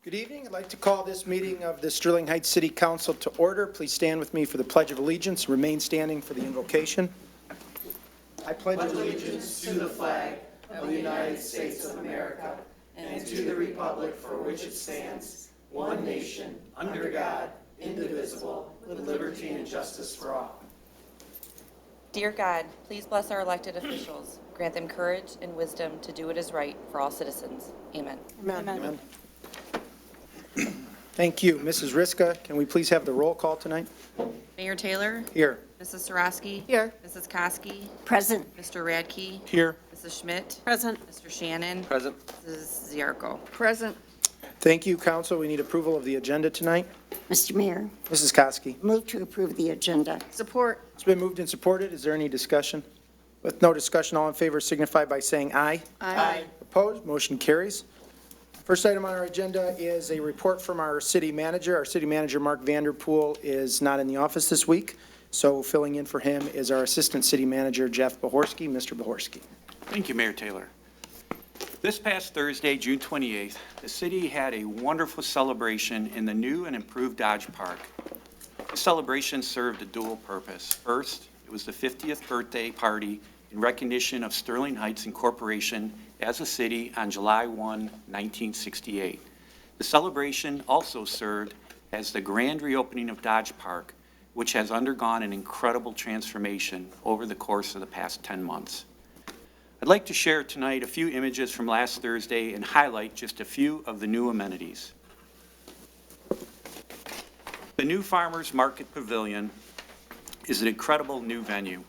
Good evening. I'd like to call this meeting of the Sterling Heights City Council to order. Please stand with me for the Pledge of Allegiance. Remain standing for the invocation. I pledge allegiance to the flag of the United States of America and to the republic for which it stands, one nation, under God, indivisible, with liberty and justice for all. Dear God, please bless our elected officials. Grant them courage and wisdom to do what is right for all citizens. Amen. Amen. Amen. Thank you. Mrs. Riska, can we please have the roll call tonight? Mayor Taylor? Here. Mrs. Sarosky? Here. Mrs. Koski? Present. Mr. Radke? Here. Mrs. Schmidt? Present. Mr. Shannon? Present. Mrs. Ziarko? Present. Thank you, Council. We need approval of the agenda tonight. Mr. Mayor, Mrs. Koski. move to approve the agenda. Support. It's been moved and supported. Is there any discussion? With no discussion, all in favor signify by saying aye. Aye. Opposed? Motion carries. First item on our agenda is a report from our city manager. Our city manager, Mark Vanderpool, is not in the office this week, so filling in for him is our assistant city manager, Jeff Bohorski. Mr. Bohorski. Thank you, Mayor Taylor. This past Thursday, June 28th, the city had a wonderful celebration in the new and improved Dodge Park. The celebration served a dual purpose. First, it was the 50th birthday party in recognition of Sterling Heights Incorporation as a city on July 1, 1968. The celebration also served as the grand reopening of Dodge Park, which has undergone an incredible transformation over the course of the past 10 months. I'd like to share tonight a few images from last Thursday and highlight just a few of the new amenities. The new Farmers Market Pavilion is an incredible new venue.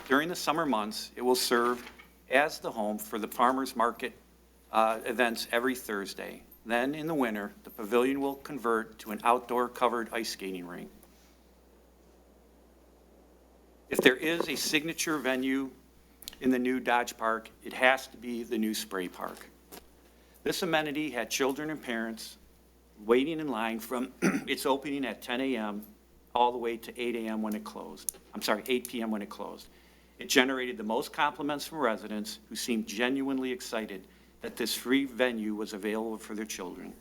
During the summer months, it will serve as the home for the farmers market events every Thursday. Then in the winter, the pavilion will convert to an outdoor covered ice skating rink. If there is a signature venue in the new Dodge Park, it has to be the new spray park. This amenity had children and parents waiting in line from its opening at 10 a.m. all the way to 8 a.m. when it closed. 8 p.m. when it closed. It generated the most compliments from residents who seemed genuinely excited that this free venue was available for their children.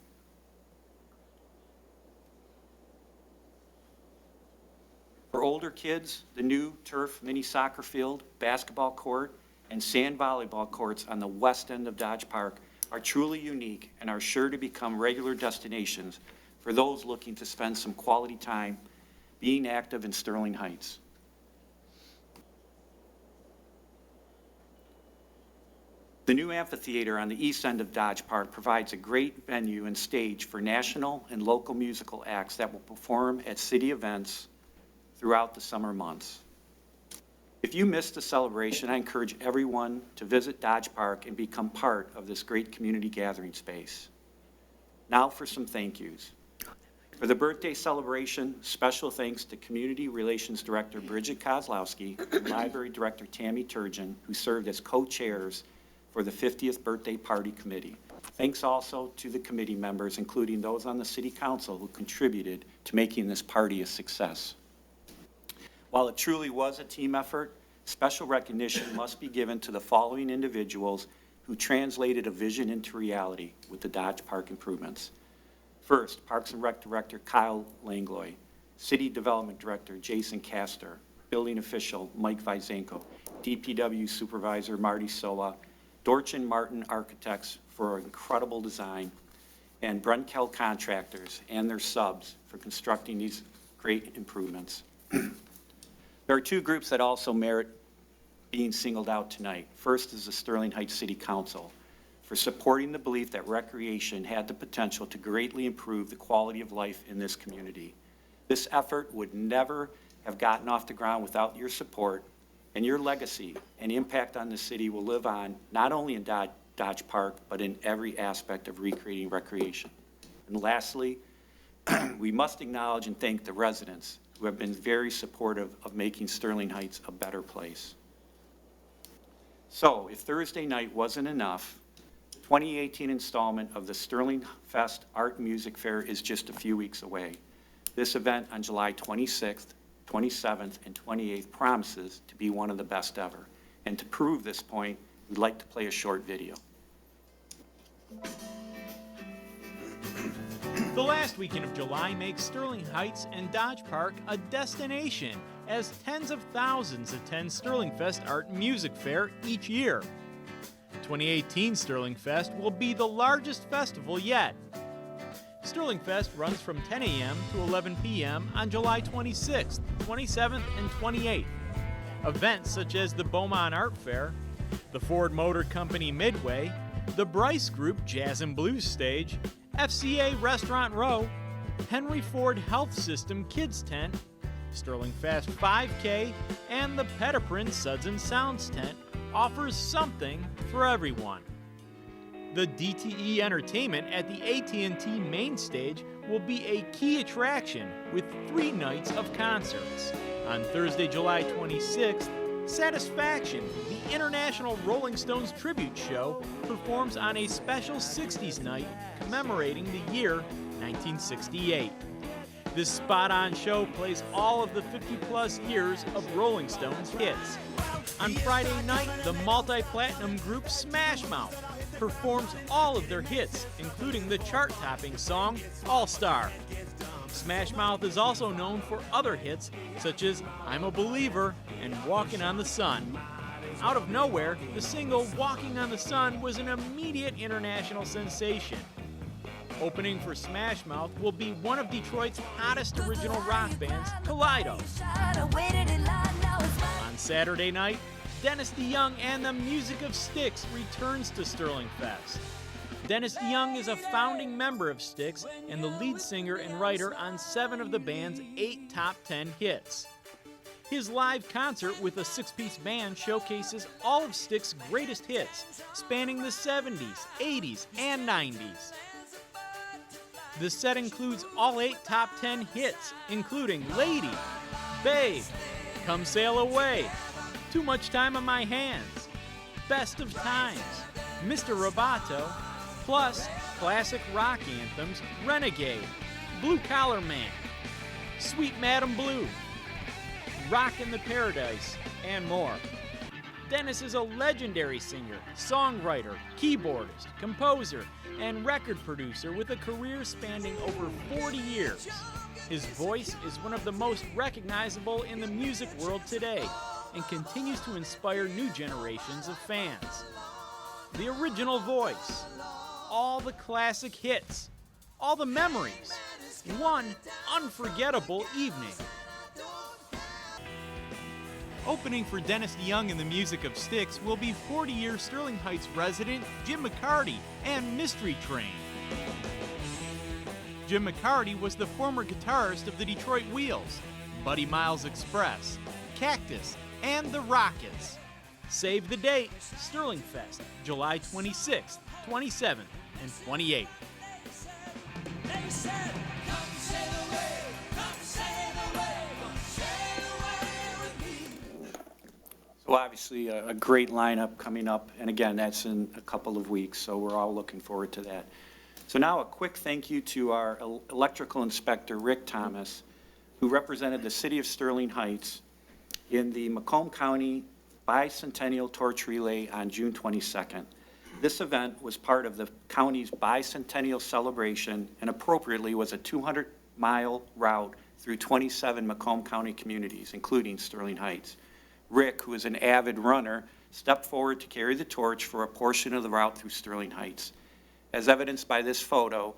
For older kids, the new turf mini soccer field, basketball court, and sand volleyball courts on the west end of Dodge Park are truly unique and are sure to become regular destinations for those looking to spend some quality time being active in Sterling Heights. The new amphitheater on the east end of Dodge Park provides a great venue and stage for national and local musical acts that will perform at city events throughout the summer months. If you missed the celebration, I encourage everyone to visit Dodge Park and become part of this great community gathering space. Now for some thank yous. For the birthday celebration, special thanks to Community Relations Director Bridget Kozlowski and Library Director Tammy Turgeon, who served as co-chairs for the 50th Birthday Party Committee. Thanks also to the committee members, including those on the City Council who contributed to making this party a success. While it truly was a team effort, special recognition must be given to the following individuals who translated a vision into reality with the Dodge Park improvements. First, Parks and Rec Director Kyle Langloy, City Development Director Jason Castor, Building Official Mike Vyzenko, DPW Supervisor Marty Sola, Dorch and Martin Architects for incredible design, and Brenkel Contractors and their subs for constructing these great improvements. There are two groups that also merit being singled out tonight. First is the Sterling Heights City Council for supporting the belief that recreation had the potential to greatly improve the quality of life in this community. This effort would never have gotten off the ground without your support, and your legacy and impact on the city will live on not only in Dodge Park, but in every aspect of recreating recreation. And lastly, we must acknowledge and thank the residents who have been very supportive of making Sterling Heights a better place. So if Thursday night wasn't enough, the 2018 installment of the Sterling Fest Art and Music Fair is just a few weeks away. This event on July 26th, 27th, and 28th promises to be one of the best ever. And to prove this point, we'd like to play a short video. The last weekend of July makes Sterling Heights and Dodge Park a destination as tens of thousands attend Sterling Fest Art and Music Fair each year. 2018 Sterling Fest will be the largest festival yet. Sterling Fest runs from 10 a.m. to 11 p.m. on July 26th, 27th, and 28th. Events such as the Beaumont Art Fair, the Ford Motor Company Midway, the Bryce Group Jazz and Blues Stage, FCA Restaurant Row, Henry Ford Health System Kids Tent, Sterling Fest 5K, and the Petaprin Suds and Sounds Tent offers something for everyone. The DTE Entertainment at the AT&T Main Stage will be a key attraction with 3 nights of concerts. On Thursday, July 26th, Satisfaction, the International Rolling Stones tribute show, performs on a special 60s night commemorating the year 1968. This spot-on show plays all of the 50-plus years of Rolling Stones hits. On Friday night, the multi-platinum group Smash Mouth performs all of their hits, including the chart-topping song All Star. Smash Mouth is also known for other hits such as I'm a Believer and Walking on the Sun. Out of nowhere, the single Walking on the Sun was an immediate international sensation. Opening for Smash Mouth will be one of Detroit's hottest original rock bands, Kaleido. On Saturday night, Dennis DeYoung and the Music of Styx returns to Sterling Fest. Dennis DeYoung is a founding member of Styx and the lead singer and writer on 7 of the band's 8 top 10 hits. His live concert with a 6-piece band showcases all of Styx's greatest hits, spanning the 70s, 80s, and 90s. The set includes all 8 top 10 hits, including Lady, Babe, Come Sail Away, Too Much Time on My Hands, Best of Times, Mr. Roboto, plus classic rock anthems Renegade, Blue Collar Man, Sweet Madam Blue, Rockin' the Paradise, and more. Dennis is a legendary singer, songwriter, keyboardist, composer, and record producer with a career spanning over 40 years. His voice is one of the most recognizable in the music world today and continues to inspire new generations of fans. The original voice, all the classic hits, all the memories, one unforgettable evening. Opening for Dennis DeYoung and the Music of Styx will be 40-year Sterling Heights resident Jim McCarty and Mystery Train. Jim McCarty was the former guitarist of the Detroit Wheels, Buddy Miles Express, Cactus, and the Rockets. Save the date, Sterling Fest, July 26th, 27th, and 28th. They said, come sail away, come sail away, come sail away with me. So obviously a great lineup coming up, and again, that's in a couple of weeks, so we're all looking forward to that. So now a quick thank you to our electrical inspector, Rick Thomas, who represented the city of Sterling Heights in the Macomb County Bicentennial Torch Relay on June 22nd. This event was part of the county's bicentennial celebration and appropriately was a 200-mile route through 27 Macomb County communities, including Sterling Heights. Rick, who is an avid runner, stepped forward to carry the torch for a portion of the route through Sterling Heights. As evidenced by this photo,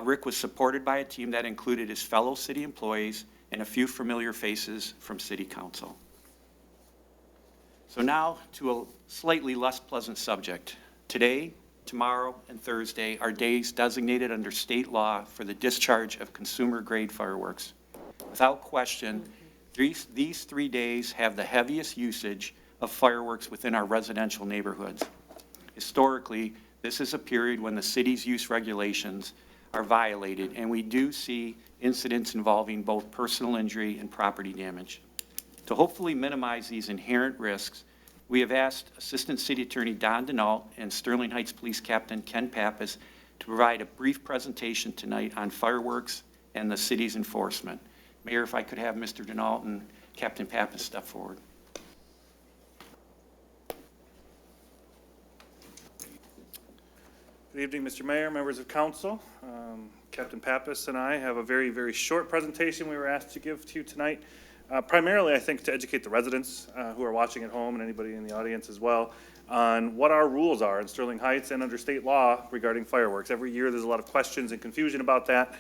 Rick was supported by a team that included his fellow city employees and a few familiar faces from City Council. So now to a slightly less pleasant subject. Today, tomorrow, and Thursday are days designated under state law for the discharge of consumer-grade fireworks. Without question, these 3 days have the heaviest usage of fireworks within our residential neighborhoods. Historically, this is a period when the city's use regulations are violated, and we do see incidents involving both personal injury and property damage. To hopefully minimize these inherent risks, we have asked Assistant City Attorney Don Denault and Sterling Heights Police Captain Ken Pappas to provide a brief presentation tonight on fireworks and the city's enforcement. Mayor, if I could have Mr. Denault and Captain Pappas step forward. Good evening, Mr. Mayor, members of council. Captain Pappas and I have a very, very short presentation we were asked to give to you tonight. Primarily, I think, to educate the residents who are watching at home and anybody in the audience as well on what our rules are in Sterling Heights and under state law regarding fireworks. Every year, there's a lot of questions and confusion about that,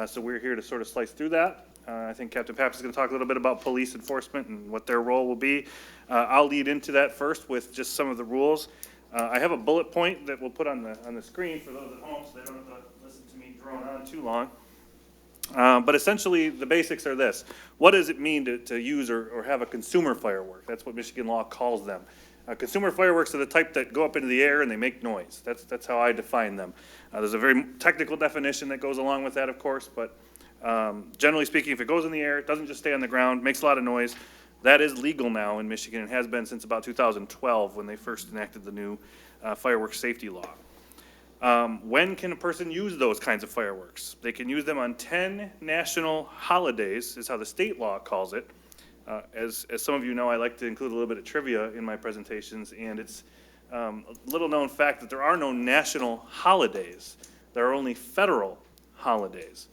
so we're here to sort of slice through that. I think Captain Pappas is going to talk a little bit about police enforcement and what their role will be. I'll lead into that first with just some of the rules. I have a bullet point that we'll put on the screen for those at home so they don't have to listen to me drone on too long. But essentially, the basics are this. What does it mean to use or have a consumer firework? That's what Michigan law calls them. Consumer fireworks are the type that go up into the air and they make noise. That's how I define them. There's a very technical definition that goes along with that, of course, but generally speaking, if it goes in the air, it doesn't just stay on the ground, makes a lot of noise, that is legal now in Michigan and has been since about 2012 when they first enacted the new fireworks safety law. When can a person use those kinds of fireworks? They can use them on 10 national holidays, is how the state law calls it. As some of you know, I like to include a little bit of trivia in my presentations, and it's a little known fact that there are no national holidays. There are only federal holidays.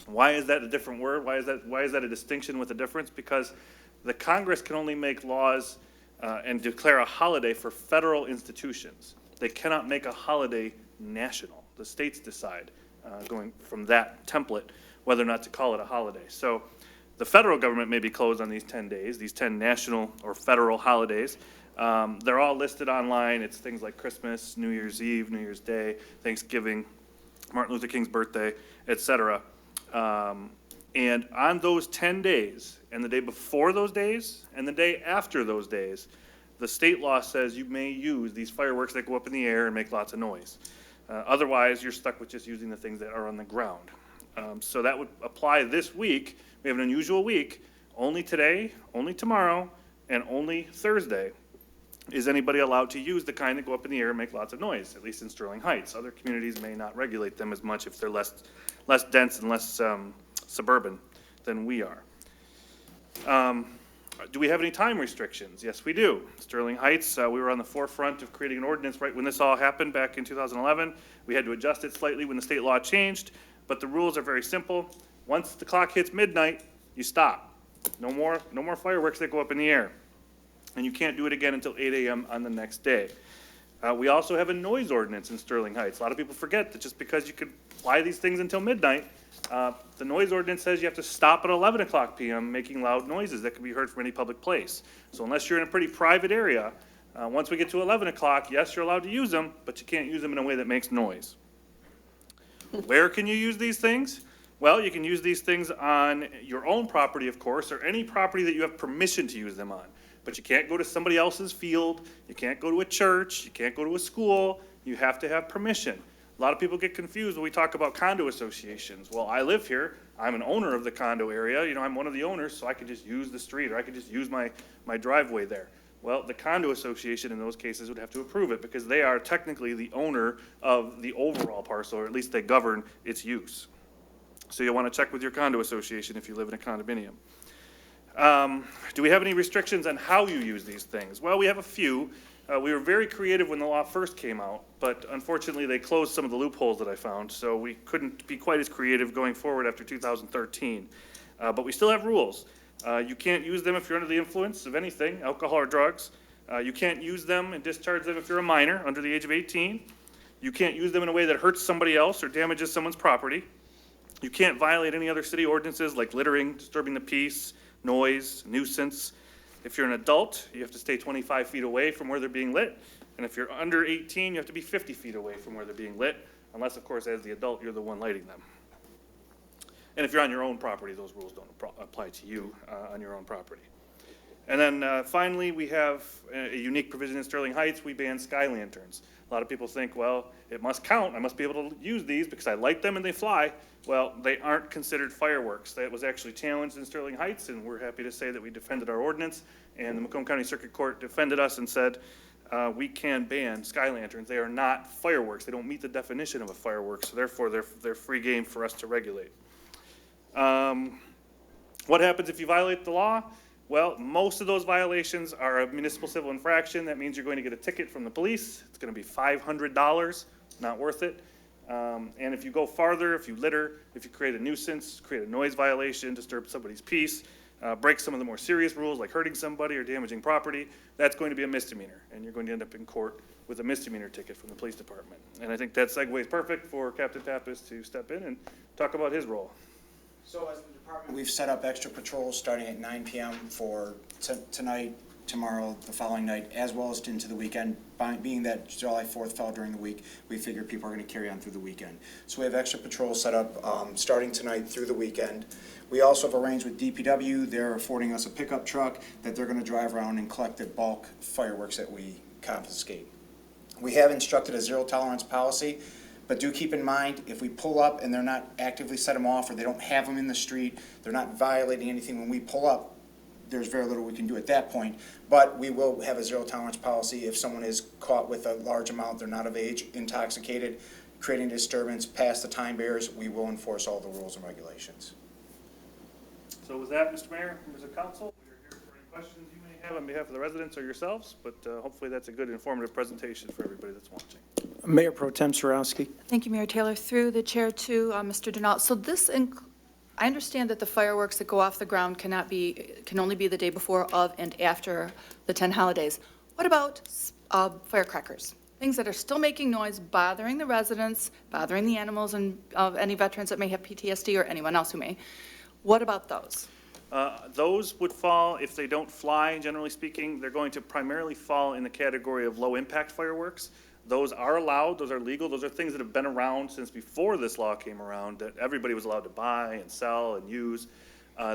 Why is that a different word? Why is that a distinction with a difference? Because the Congress can only make laws and declare a holiday for federal institutions. They cannot make a holiday national. The states decide, going from that template, whether or not to call it a holiday. So the federal government may be closed on these 10 days, these 10 national or federal holidays. They're all listed online. It's things like Christmas, New Year's Eve, New Year's Day, Thanksgiving, Martin Luther King's birthday, etc. And on those 10 days, and the day before those days, and the day after those days, the state law says you may use these fireworks that go up in the air and make lots of noise. Otherwise, you're stuck with just using the things that are on the ground. So that would apply this week. We have an unusual week. Only today, only tomorrow, and only Thursday is anybody allowed to use the kind that go up in the air and make lots of noise, at least in Sterling Heights. Other communities may not regulate them as much if they're less dense and less suburban than we are. Do we have any time restrictions? Yes, we do. Sterling Heights, we were on the forefront of creating an ordinance right when this all happened back in 2011. We had to adjust it slightly when the state law changed, but the rules are very simple. Once the clock hits midnight, you stop. No more fireworks that go up in the air. And you can't do it again until 8 a.m. on the next day. We also have a noise ordinance in Sterling Heights. A lot of people forget that just because you could fly these things until midnight, the noise ordinance says you have to stop at 11 o'clock p.m. making loud noises that can be heard from any public place. So unless you're in a pretty private area, once we get to 11 o'clock, yes, you're allowed to use them, but you can't use them in a way that makes noise. Where can you use these things? Well, you can use these things on your own property, of course, or any property that you have permission to use them on. But you can't go to somebody else's field, you can't go to a church, you can't go to a school, you have to have permission. A lot of people get confused when we talk about condo associations. Well, I live here, I'm an owner of the condo area, I'm one of the owners, so I could just use the street, or I could just use my driveway there. Well, the condo association in those cases would have to approve it, because they are technically the owner of the overall parcel, or at least they govern its use. So you'll want to check with your condo association if you live in a condominium. Do we have any restrictions on how you use these things? Well, we have a few. We were very creative when the law first came out, but unfortunately they closed some of the loopholes that I found, so we couldn't be quite as creative going forward after 2013. But we still have rules. You can't use them if you're under the influence of anything, alcohol or drugs. You can't use them and discharge them if you're a minor under the age of 18. You can't use them in a way that hurts somebody else or damages someone's property. You can't violate any other city ordinances like littering, disturbing the peace, noise, nuisance. If you're an adult, you have to stay 25 feet away from where they're being lit. And if you're under 18, you have to be 50 feet away from where they're being lit, unless, of course, as the adult, you're the one lighting them. And if you're on your own property, those rules don't apply to you on your own property. And then finally, we have a unique provision in Sterling Heights. We ban sky lanterns. A lot of people think, well, it must count. I must be able to use these because I light them and they fly. Well, they aren't considered fireworks. That was actually challenged in Sterling Heights, and we're happy to say that we defended our ordinance. And the Macomb County Circuit Court defended us and said, we can ban sky lanterns. They are not fireworks. They don't meet the definition of a firework, so therefore they're free game for us to regulate. What happens if you violate the law? Well, most of those violations are a municipal civil infraction. That means you're going to get a ticket from the police. It's going to be $500, not worth it. And if you go farther, if you litter, if you create a nuisance, create a noise violation, disturb somebody's peace, break some of the more serious rules like hurting somebody or damaging property, that's going to be a misdemeanor. And you're going to end up in court with a misdemeanor ticket from the police department. And I think that segue is perfect for Captain Pappas to step in and talk about his role. So as the department, we've set up extra patrols starting at 9 p.m. for tonight, tomorrow, the following night, as well as into the weekend. Being that July 4th fell during the week, we figure people are going to carry on through the weekend. So we have extra patrols set up starting tonight through the weekend. We also have arranged with DPW. They're affording us a pickup truck that they're going to drive around and collect the bulk fireworks that we confiscate. We have instructed a zero tolerance policy, but do keep in mind, if we pull up and they're not actively set them off, or they don't have them in the street, they're not violating anything, when we pull up, there's very little we can do at that point. But we will have a zero tolerance policy if someone is caught with a large amount, they're not of age, intoxicated, creating disturbance past the time barriers, we will enforce all the rules and regulations. So with that, Mr. Mayor, members of council, we are here for any questions you may have on behalf of the residents or yourselves, but hopefully that's a good informative presentation for everybody that's watching. Mayor Pro Tem Sarowski. Thank you, Mayor Taylor. Through the chair to Mr. Denault. So this, I understand that the fireworks that go off the ground can only be the day before, of, and after the 10 holidays. What about firecrackers? Things that are still making noise, bothering the residents, bothering the animals, and any veterans that may have PTSD or anyone else who may. What about those? Those would fall, if they don't fly, generally speaking, they're going to primarily fall in the category of low-impact fireworks. Those are allowed, those are legal, those are things that have been around since before this law came around, that everybody was allowed to buy and sell and use.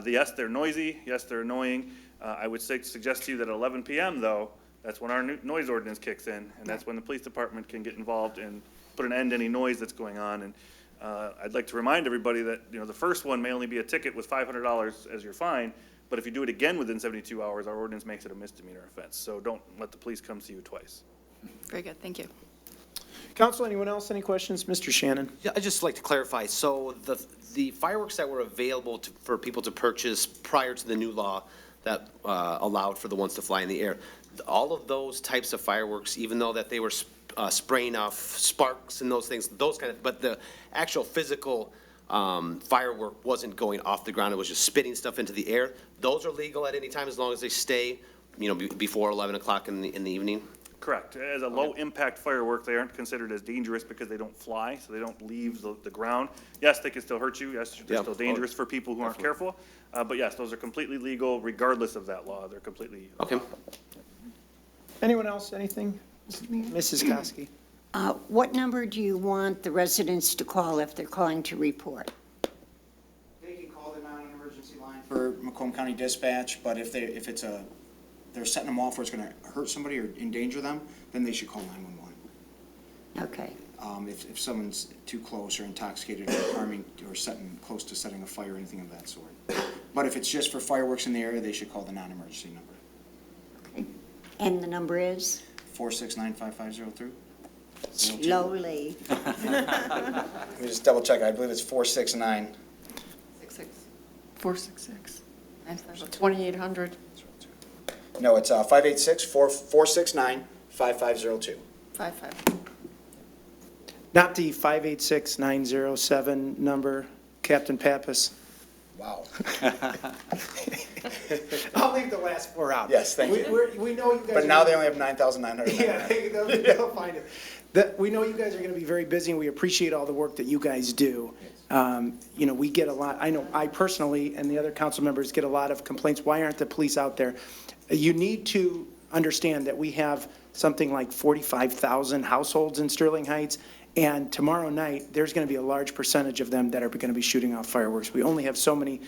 Yes, they're noisy, yes, they're annoying. I would suggest to you that at 11 p.m., though, that's when our noise ordinance kicks in, and that's when the police department can get involved and put an end to any noise that's going on. And I'd like to remind everybody that, you know, the first one may only be a ticket with $500 as your fine, but if you do it again within 72 hours, our ordinance makes it a misdemeanor offense. So don't let the police come see you twice. Very good, thank you. Council, anyone else, any questions? Mr. Shannon. Yeah, I'd just like to clarify, so the fireworks that were available for people to purchase prior to the new law that allowed for the ones to fly in the air, all of those types of fireworks, even though that they were spraying off sparks and those things, those kind of, but the actual physical firework wasn't going off the ground, it was just spitting stuff into the air, those are legal at any time as long as they stay, you know, before 11 o'clock in the evening? Correct. As a low-impact firework, they aren't considered as dangerous because they don't fly, so they don't leave the ground. Yes, they can still hurt you. Yes, they're still dangerous for people who aren't careful. But yes, those are completely legal regardless of that law. They're completely. Okay. Anyone else, anything? Mrs. Koski. What number do you want the residents to call if they're calling to report? They can call the non-emergency line for Macomb County Dispatch, but if they're setting them off where it's going to hurt somebody or endanger them, then they should call 911. Okay. If someone's too close or intoxicated or harming or close to setting a fire or anything of that sort. But if it's just for fireworks in the area, they should call the non-emergency number. Okay. And the number is? 469-5502. Slowly. Let me just double check. I believe it's 469. 466. 2800. No, it's 586-469-5502. 55. Not the 586-907 number, Captain Pappas. Wow. I'll leave the last four out. Yes, thank you. We know you guys. But now they only have 9,900. Yeah, they'll find it. We know you guys are going to be very busy, and we appreciate all the work that you guys do. You know, we get a lot, I know I personally and the other council members get a lot of complaints. Why aren't the police out there? You need to understand that we have something like 45,000 households in Sterling Heights, and tomorrow night, there's going to be a large percentage of them that are going to be shooting off fireworks. We only have so many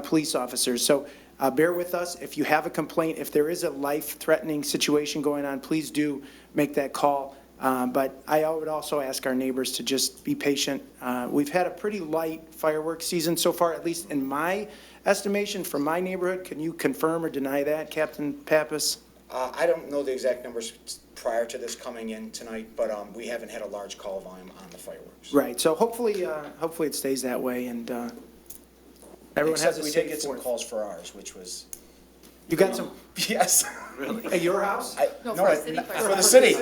police officers. So bear with us. If you have a complaint, if there is a life-threatening situation going on, please do make that call. But I would also ask our neighbors to just be patient. We've had a pretty light fireworks season so far, at least in my estimation from my neighborhood. Can you confirm or deny that, Captain Pappas? I don't know the exact numbers prior to this coming in tonight, but we haven't had a large call volume on the fireworks. Right, so hopefully it stays that way, and everyone has a safe. We did get some calls for ours, which was You got some, Yes. at your house? No, No, for the city for the city.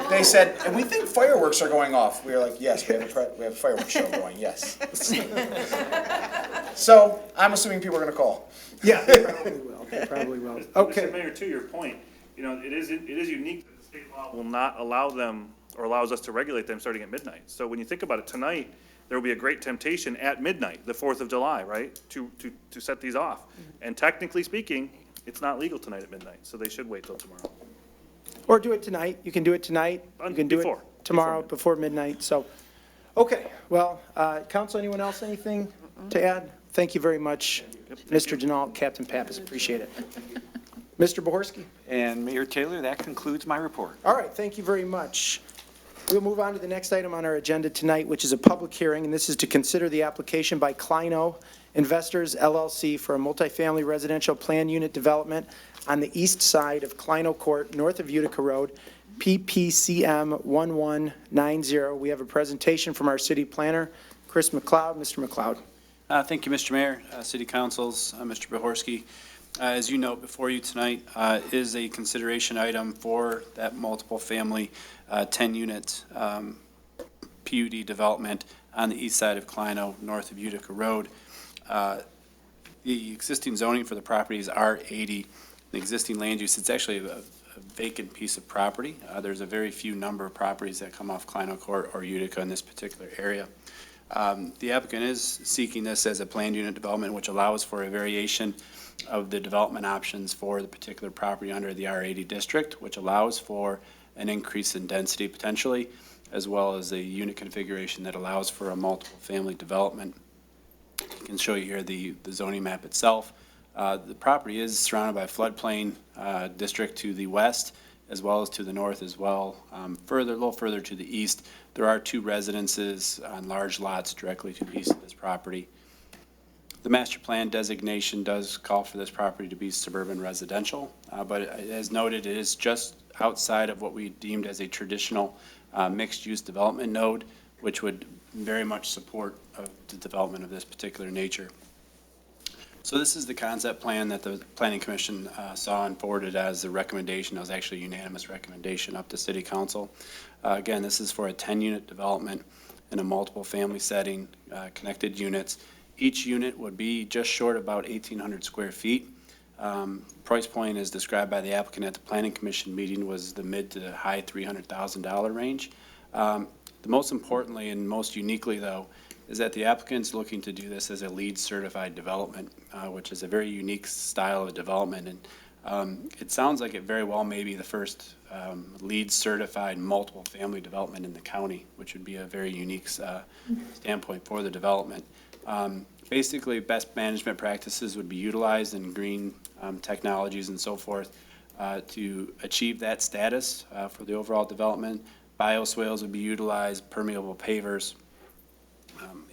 They said, and we think fireworks are going off. We were like, yes, we have a fireworks show going, yes. So I'm assuming people are gonna call. Yeah, they probably will, they probably will. Mr. Okay, Mayor, to your point, you know, it is unique that the state law will not allow them, or allows us to regulate them starting at midnight. So when you think about it, tonight, there will be a great temptation at midnight, the 4th of July, right, to set these off. And technically speaking, it's not legal tonight at midnight, so they should wait till tomorrow. or do it tonight, you can do it tonight, you can do it Before tomorrow, midnight. before midnight, so. Okay, well, council, anyone else, anything to add? Thank you very much, Mr. Denault, Captain Pappas, appreciate it. Mr. Bohorsky? And Mayor Taylor, that concludes my report. All right, thank you very much. We'll move on to the next item on our agenda tonight, which is a public hearing, and this is to consider the application by Kleino Investors LLC for a multifamily residential plan unit development on the east side of Kleino Court, north of Utica Road, PPCM 1190. We have a presentation from our city planner, Chris McLeod. Mr. McLeod. Thank you, Mr. Mayor, City Councils, Mr. Bohorsky. As you note, before you tonight is a consideration item for that multiple family 10-unit PUD development on the east side of Kleino, north of Utica Road. The existing zoning for the property is R80. The existing land use, it's actually a vacant piece of property. There's a very few number of properties that come off Kleino Court or Utica in this particular area. The applicant is seeking this as a planned unit development, which allows for a variation of the development options for the particular property under the R80 district, which allows for an increase in density potentially, as well as a unit configuration that allows for a multiple family development. I can show you here the zoning map itself. The property is surrounded by a floodplain district to the west, as well as to the north as well. A little further to the east, there are 2 residences on large lots directly to the east of this property. The master plan designation does call for this property to be suburban residential, but as noted, it is just outside of what we deemed as a traditional mixed-use development node, which would very much support the development of this particular nature. So this is the concept plan that the Planning Commission saw and forwarded as a recommendation. It was actually a unanimous recommendation up to City Council. Again, this is for a 10-unit development in a multiple family setting, connected units. Each unit would be just short of about 1,800 square feet. Price point as described by the applicant at the Planning Commission meeting was the mid to high $300,000 range. The most importantly and most uniquely, though, is that the applicant's looking to do this as a LEED certified development, which is a very unique style of development. And it sounds like it very well may be the first LEED certified multiple family development in the county, which would be a very unique standpoint for the development. Basically, best management practices would be utilized in green technologies and so forth to achieve that status for the overall development. Bioswales would be utilized, permeable pavers,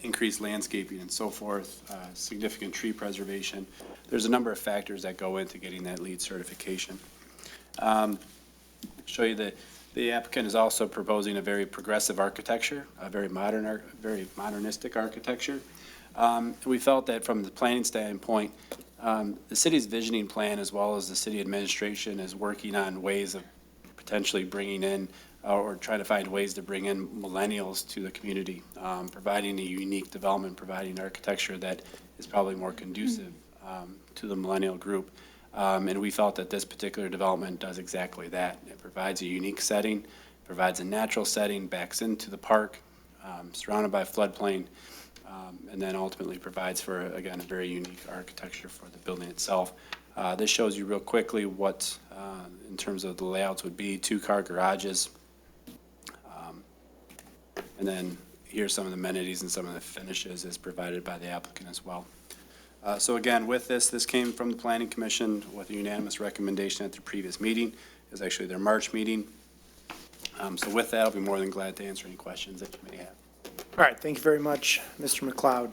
increased landscaping and so forth, significant tree preservation. There's a number of factors that go into getting that LEED certification. Show you that the applicant is also proposing a very progressive architecture, a very modernistic architecture. We felt that from the planning standpoint, the city's visioning plan as well as the city administration is working on ways of potentially bringing in or trying to find ways to bring in millennials to the community, providing a unique development, providing architecture that is probably more conducive to the millennial group. And we felt that this particular development does exactly that. It provides a unique setting, provides a natural setting, backs into the park, surrounded by floodplain, and then ultimately provides for, again, a very unique architecture for the building itself. This shows you real quickly what, in terms of the layouts, would be 2-car garages. And then here's some of the amenities and some of the finishes as provided by the applicant as well. So again, with this came from the Planning Commission with a unanimous recommendation at the previous meeting. It was actually their March meeting. So with that, I'll be more than glad to answer any questions that you may have. All right, thank you very much, Mr. McLeod.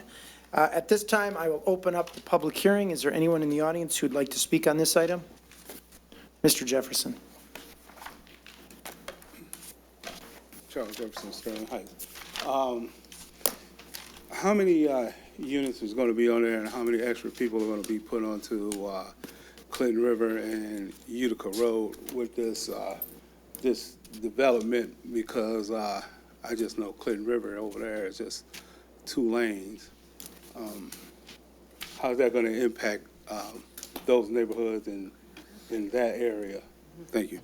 At this time, I will open up the public hearing. Is there anyone in the audience who would like to speak on this item? Mr. Jefferson. Charles Jefferson, Sterling Heights. How many units is going to be on there, and how many extra people are going to be put onto Clinton River and Utica Road with this, this development because, I just know Clinton River over there is just 2 lanes. How's that gonna impact, those neighborhoods in that area? Thank you.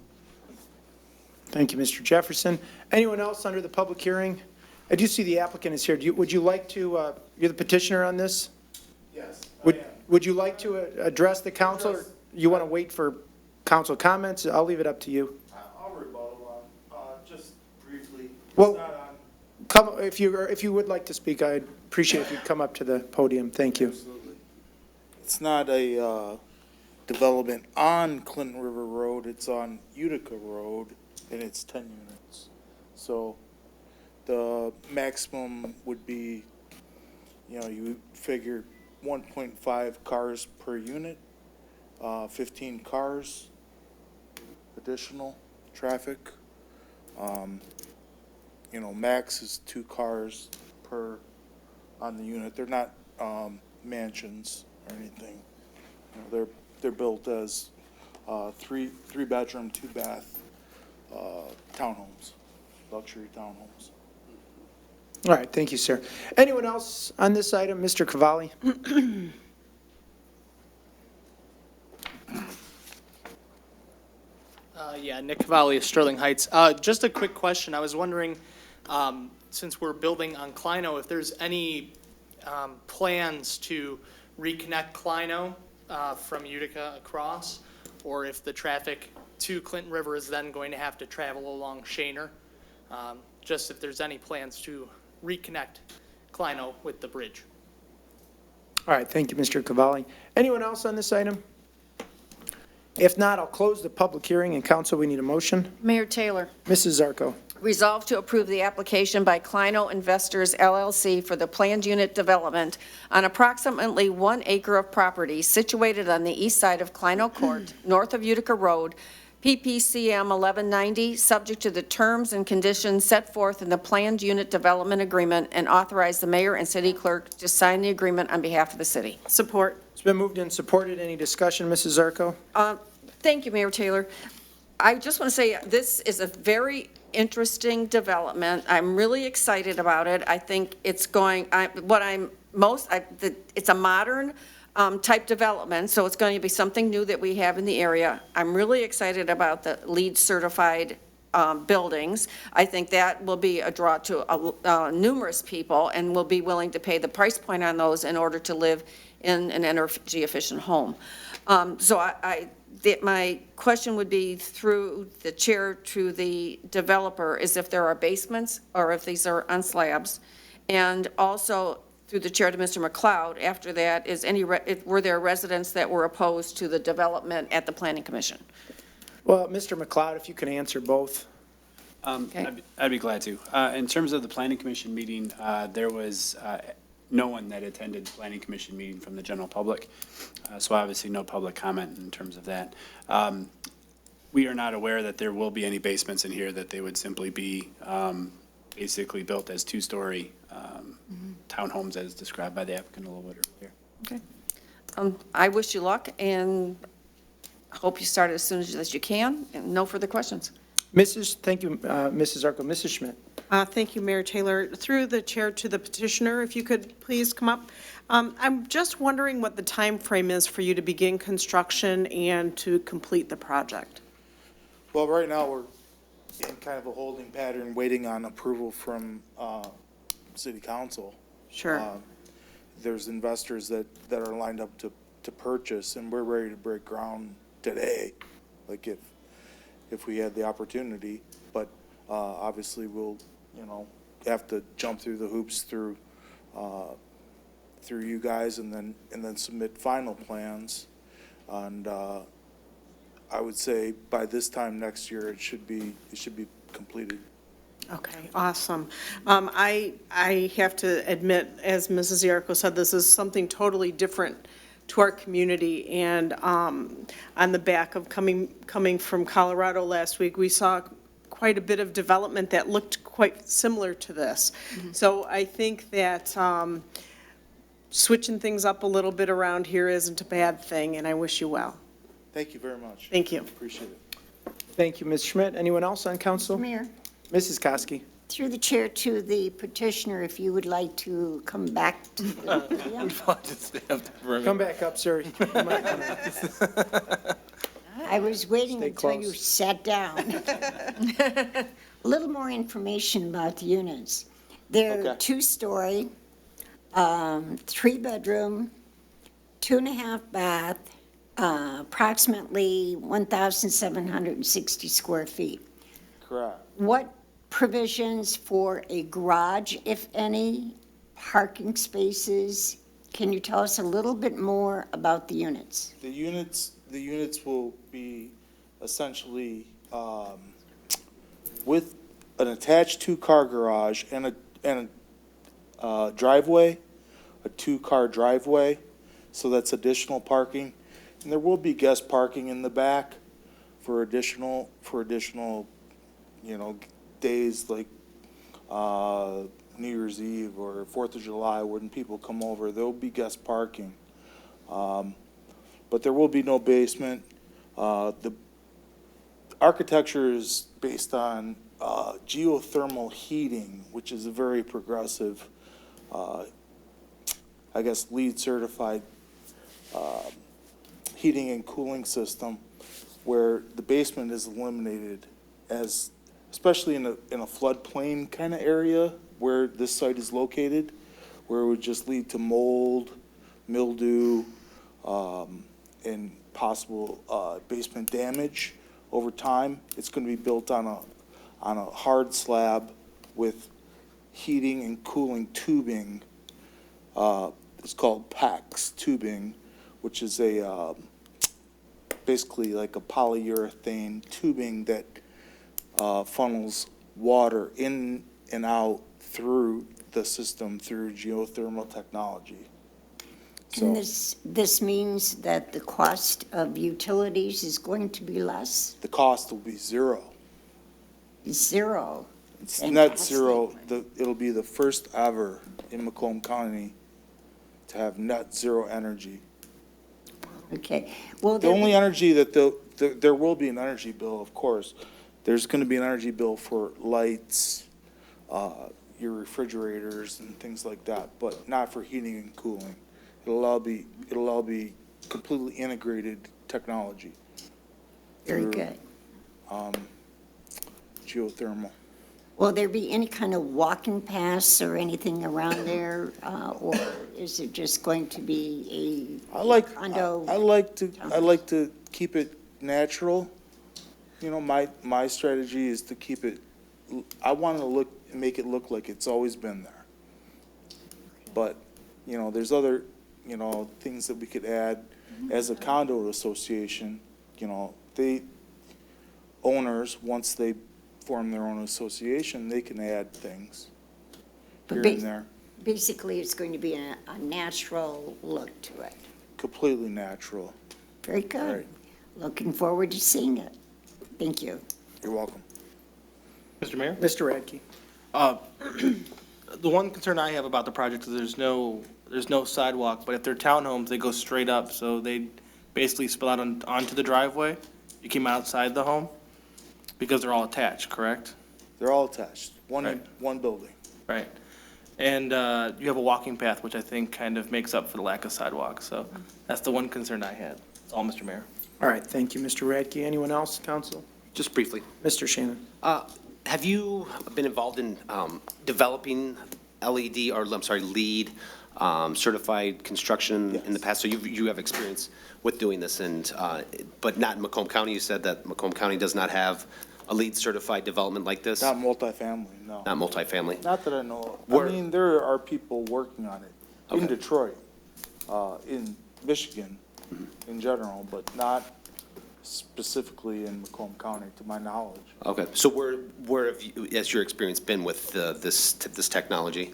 Thank you, Mr. Jefferson. Anyone else under the public hearing? I do see the applicant is here. Would you like to, you're the petitioner on this? Yes, Would you like to address the council, or you want to wait for council comments? I'll leave it up to you. I'll rebuttal just briefly. Well, It's not on- Come, if you would like to speak, I'd appreciate if you'd come up to the podium. Thank you. Absolutely. It's not a development on Clinton River Road, it's on Utica Road, and it's 10 units. So the maximum would be, you figure 1.5 cars per unit, 15 cars, additional traffic. Max is 2 cars per on the unit. They're not mansions or anything. They're built as 3-bedroom, 2-bath townhomes, luxury townhomes. All right, thank you, sir. Anyone else on this item? Mr. Cavalli? Nick Cavalli of Sterling Heights. Just a quick question. I was wondering, since we're building on Clino, if there's any plans to reconnect Clino from Utica across, or if the traffic to Clinton River is then going to have to travel along Shaner. Just if there's any plans to reconnect Clino with the bridge. All right, thank you, Mr. Cavalli. Anyone else on this item? If not, I'll close the public hearing, and council, we need a motion. Mayor Taylor, Mrs. Zarko. resolve to approve the application by Clino Investors LLC for the planned unit development on approximately 1 acre of property situated on the east side of Clino Court, north of Utica Road, PPCM 1190, subject to the terms and conditions set forth in the planned unit development agreement, and authorize the mayor and city clerk to sign the agreement on behalf of the city. Support. It's been moved and supported. Any discussion, Mrs. Zarko? Thank you, Mayor Taylor. I just want to say this is a very interesting development. I'm really excited about it. I think it's going, it's a modern type development, so it's going to be something new that we have in the area. I'm really excited about the LEED certified buildings. I think that will be a draw to numerous people, and will be willing to pay the price point on those in order to live in an energy efficient home. My question would be through the chair to the developer is if there are basements or if these are on slabs. And also through the chair to Mr. McLeod, after that, were there residents that were opposed to the development at the Planning Commission? Well, Mr. McLeod, if you can answer both. I'd be glad to. In terms of the planning commission meeting, there was no one that attended the planning commission meeting from the general public. So obviously no public comment in terms of that. We are not aware that there will be any basements in here, that they would simply be basically built as 2-story townhomes as described by the applicant a little bit earlier. Okay. I wish you luck and hope you start as soon as you can, and no further questions. Thank you, Mrs. Zarko. Mrs. Schmidt. Thank you, Mayor Taylor. Through the chair to the petitioner, if you could please come up. I'm just wondering what the time frame is for you to begin construction and to complete the project. Well, right now, we're in kind of a holding pattern, waiting on approval from city council. Sure. There's investors that are lined up to purchase, and we're ready to break ground today, like if we had the opportunity. But obviously, we'll, have to jump through the hoops through you guys, and then submit final plans. And I would say by this time next year, it should be completed. Okay, awesome. I have to admit, as Mrs. Yarko said, this is something totally different to our community. And on the back of coming from Colorado last week, we saw quite a bit of development that looked quite similar to this. Mm-hmm. So I think that switching things up a little bit around here isn't a bad thing, and I wish you well. Thank you very much. Thank you. Appreciate it. Thank you, Ms. Schmidt. Anyone else on council? Mayor, Mrs. Koski. through the chair to the petitioner, if you would like to come back to the podium. Come back up, sir. I was waiting Stay until you close. sat down. A little more information about the units. They're Okay. 2-story, 3-bedroom, 2.5 bath, approximately 1,760 square feet. Correct. What provisions for a garage, if any, parking spaces? Can you tell us a little bit more about the units? The units will be essentially, with an attached 2-car garage and a driveway, a 2-car driveway, so that's additional parking. And there will be guest parking in the back for additional, days like, New Year's Eve or 4th of July, when people come over, there'll be guest parking. But there will be no basement. The architecture is based on geothermal heating, which is a very progressive, LEED certified heating and cooling system, where the basement is eliminated, as especially in a floodplain kind of area where this site is located, where it would just lead to mold, mildew, and possible basement damage over time. It's going to be built on a hard slab with heating and cooling tubing. It's called PAX tubing, which is basically like a polyurethane tubing that funnels water in and out through the system through geothermal technology. And this means that the cost of utilities is going to be less? The cost will be zero. Zero. It's net zero. It'll be the first ever in Macomb County to have net zero energy. Okay. Well, The only energy that there will be an energy bill, of course. There's going to be an energy bill for lights, your refrigerators and things like that, but not for heating and cooling. It'll all be completely integrated technology. Very through, good. Geothermal. Will there be any kind of walking paths or anything around there, or is it just going to be a I like condo? I like to keep it natural. My strategy is to keep it, I want to make it look like it's always been there. But, there's other, things that we could add as a condo association. Owners, once they form their own association, they can add things here and there. Basically, it's going to be a natural look to it. Completely natural. Very All good. right. Looking forward to seeing it. Thank you. You're welcome. Mr. Mayor? Mr. Radke. The one concern I have about the project is there's no sidewalk, but if they're townhomes, they go straight up, so they basically spill out onto the driveway. You came outside the home, because they're all attached, correct? They're all attached, Right. one building. Right. And you have a walking path, which I think kind of makes up for the lack of sidewalk, so that's the one concern I had. That's all, Mr. Mayor. All right, thank you, Mr. Radke. Anyone else, council? Just briefly, Mr. Shannon. have you been involved in developing LEED certified construction in the past? So you have experience with doing this, but not in Macomb County. You said that Macomb County does not have a LEED certified development like this? Not multifamily, no. Not multifamily? Not that I know of. Where- I mean, there are people working on it in Okay. Detroit, in Michigan in general, but not specifically in Macomb County, to my knowledge. Okay, so where have you, has your experience been with this technology?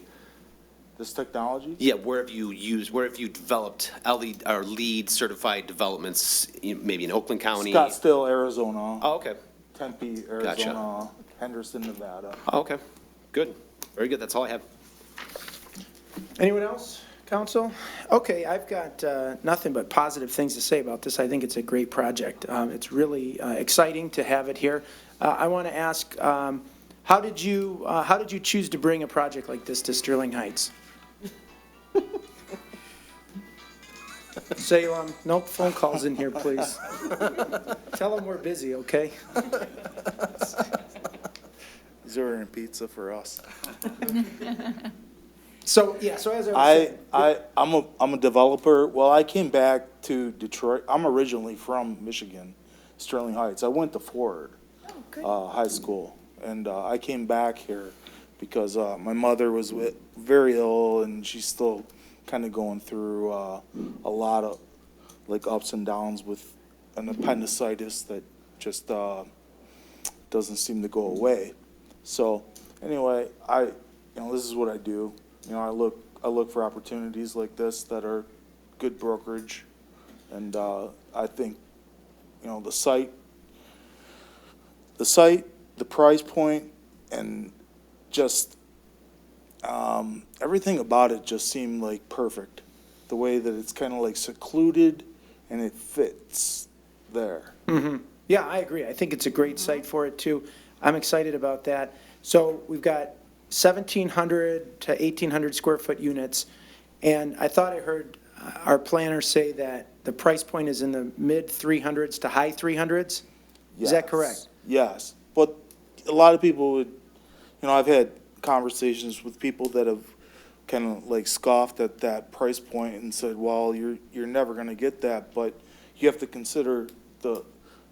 This technology? Yeah, where have you developed LED or LEED certified developments, maybe in Oakland County? Scottsdale, Arizona. Oh, okay. Tempe, Gotcha. Arizona, Henderson, Nevada. Oh, okay, good, very good, that's all I have. Anyone else? Council? Okay, I've got nothing but positive things to say about this. I think it's a great project. It's really exciting to have it here. I want to ask, how did you choose to bring a project like this to Sterling Heights? Salem, no phone calls in here, please. Tell them we're busy, okay? He's ordering pizza for us. So as I was saying. I'm a developer. Well, I came back to Detroit. I'm originally from Michigan, Sterling Heights. I went to Ford High School, and I came back here because my mother was very ill, and she's still kind of going through a lot of like ups and downs with an appendicitis that just doesn't seem to go away. So anyway, this is what I do. I look for opportunities like this that are good brokerage, and I think, the site, the price point, and just everything about it just seemed like perfect. The way that it's kind of like secluded, and it fits there. Mm-hmm. Yeah, I agree. I think it's a great site for it, too. I'm excited about that. So we've got 1,700 to 1,800 square foot units, and I thought I heard our planner say that the price point is in the mid 300s to high 300s? Is that correct? Yes, but a lot of people would, I've had conversations with people that have kind of like scoffed at that price point and said, well, you're never going to get that, but you have to consider the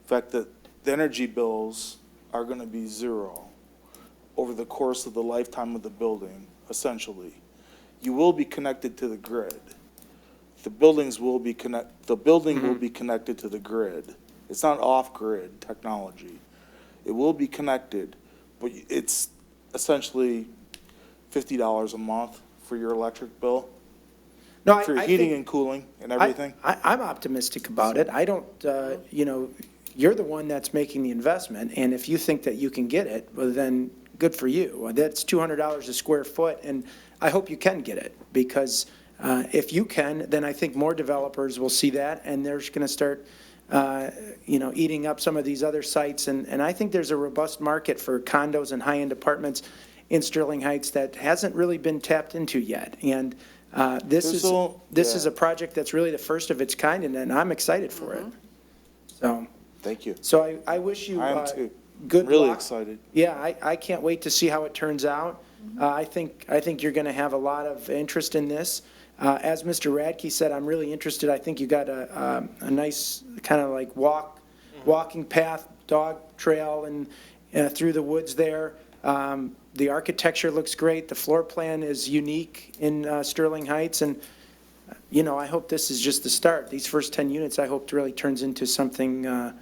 fact that the energy bills are going to be zero over the course of the lifetime of the building, essentially. You will be connected to the grid. The building will be connected to the grid. It's not off-grid technology. It will be connected, but it's essentially $50 a month for your electric bill. No, for heating and cooling and everything. I'm optimistic about it. I don't, you're the one that's making the investment, and if you think that you can get it, well, then good for you. That's $200 a square foot, and I hope you can get it, because if you can, then I think more developers will see that, and they're going to start, eating up some of these other sites, and I think there's a robust market for condos and high-end apartments in Sterling Heights that hasn't really been tapped into yet, and this is a project that's really the first of its kind, and I'm excited for it. So. Thank you. So I wish you I am too. good luck. Really excited. Yeah, I can't wait to see how it turns out. I think you're going to have a lot of interest in this. As Mr. Radke said, I'm really interested. I think you got a nice kind of like walking path, dog trail, and through the woods there. The architecture looks great. The floor plan is unique in Sterling Heights, and I hope this is just the start. These first 10 units, I hope really turns into something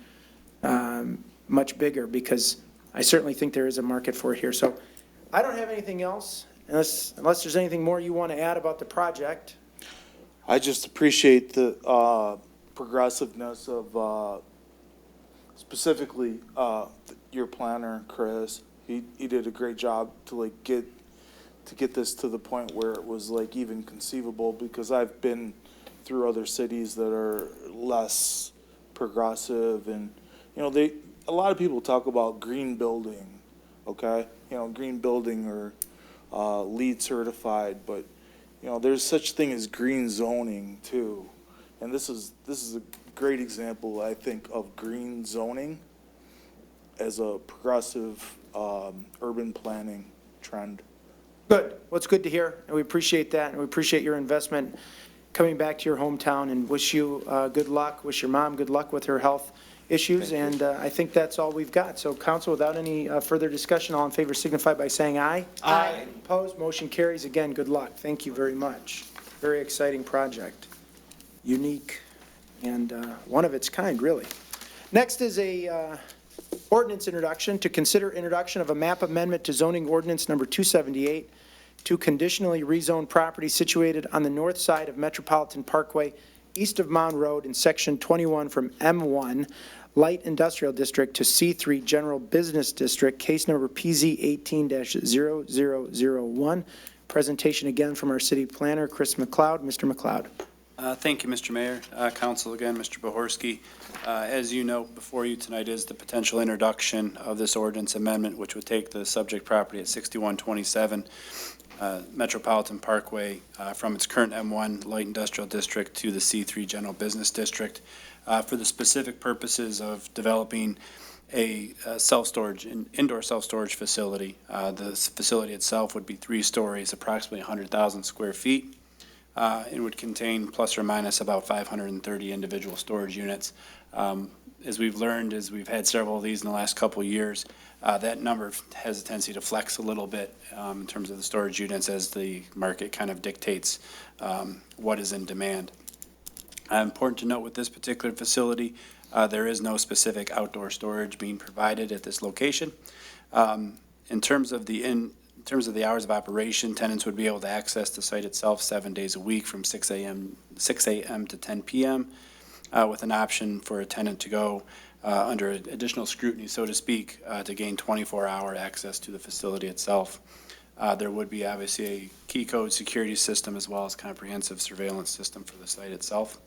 much bigger, because I certainly think there is a market for it here. So I don't have anything else, unless there's anything more you want to add about the project. I just appreciate the progressiveness of specifically your planner, Chris. He did a great job to get this to the point where it was like even conceivable, because I've been through other cities that are less progressive, and a lot of people talk about green building, okay? Green building or LEED certified, but there's such thing as green zoning too, and this is a great example, I think, of green zoning as a progressive urban planning trend. Good. Well, it's good to hear, and we appreciate that, and we appreciate your investment coming back to your hometown, and wish you good luck, wish your mom good luck with her health issues, and I think that's all we've got. So, council, without any further discussion, all in favor signify by saying aye. Aye. Opposed, motion carries. Again, good luck. Thank you very much. Very exciting project. Unique and one of its kind, really. Next is a ordinance introduction, to consider introduction of a map amendment to zoning ordinance number 278 to conditionally rezone property situated on the north side of Metropolitan Parkway, east of Mound Road in section 21 from M1 Light Industrial District to C3 General Business District, case number PZ 18-0001. Presentation again from our city planner, Chris McLeod. Mr. McLeod. Thank you, Mr. Mayor. Council, again, Mr. Bohorsky. As you know, before you tonight is the potential introduction of this ordinance amendment, which would take the subject property at 6127 Metropolitan Parkway from its current M1 Light Industrial District to the C3 General Business District for the specific purposes of developing a self-storage, an indoor self-storage facility. The facility itself would be 3 stories, approximately 100,000 square feet. It would contain plus or minus about 530 individual storage units. As we've learned, as we've had several of these in the last couple of years, that number has a tendency to flex a little bit in terms of the storage units as the market kind of dictates what is in demand. Important to note with this particular facility, there is no specific outdoor storage being provided at this location. In terms of the hours of operation, tenants would be able to access the site itself 7 days a week from 6 a.m. to 10 p.m. With an option for a tenant to go under additional scrutiny, so to speak, to gain 24-hour access to the facility itself. There would be obviously a key code security system as well as comprehensive surveillance system for the site itself.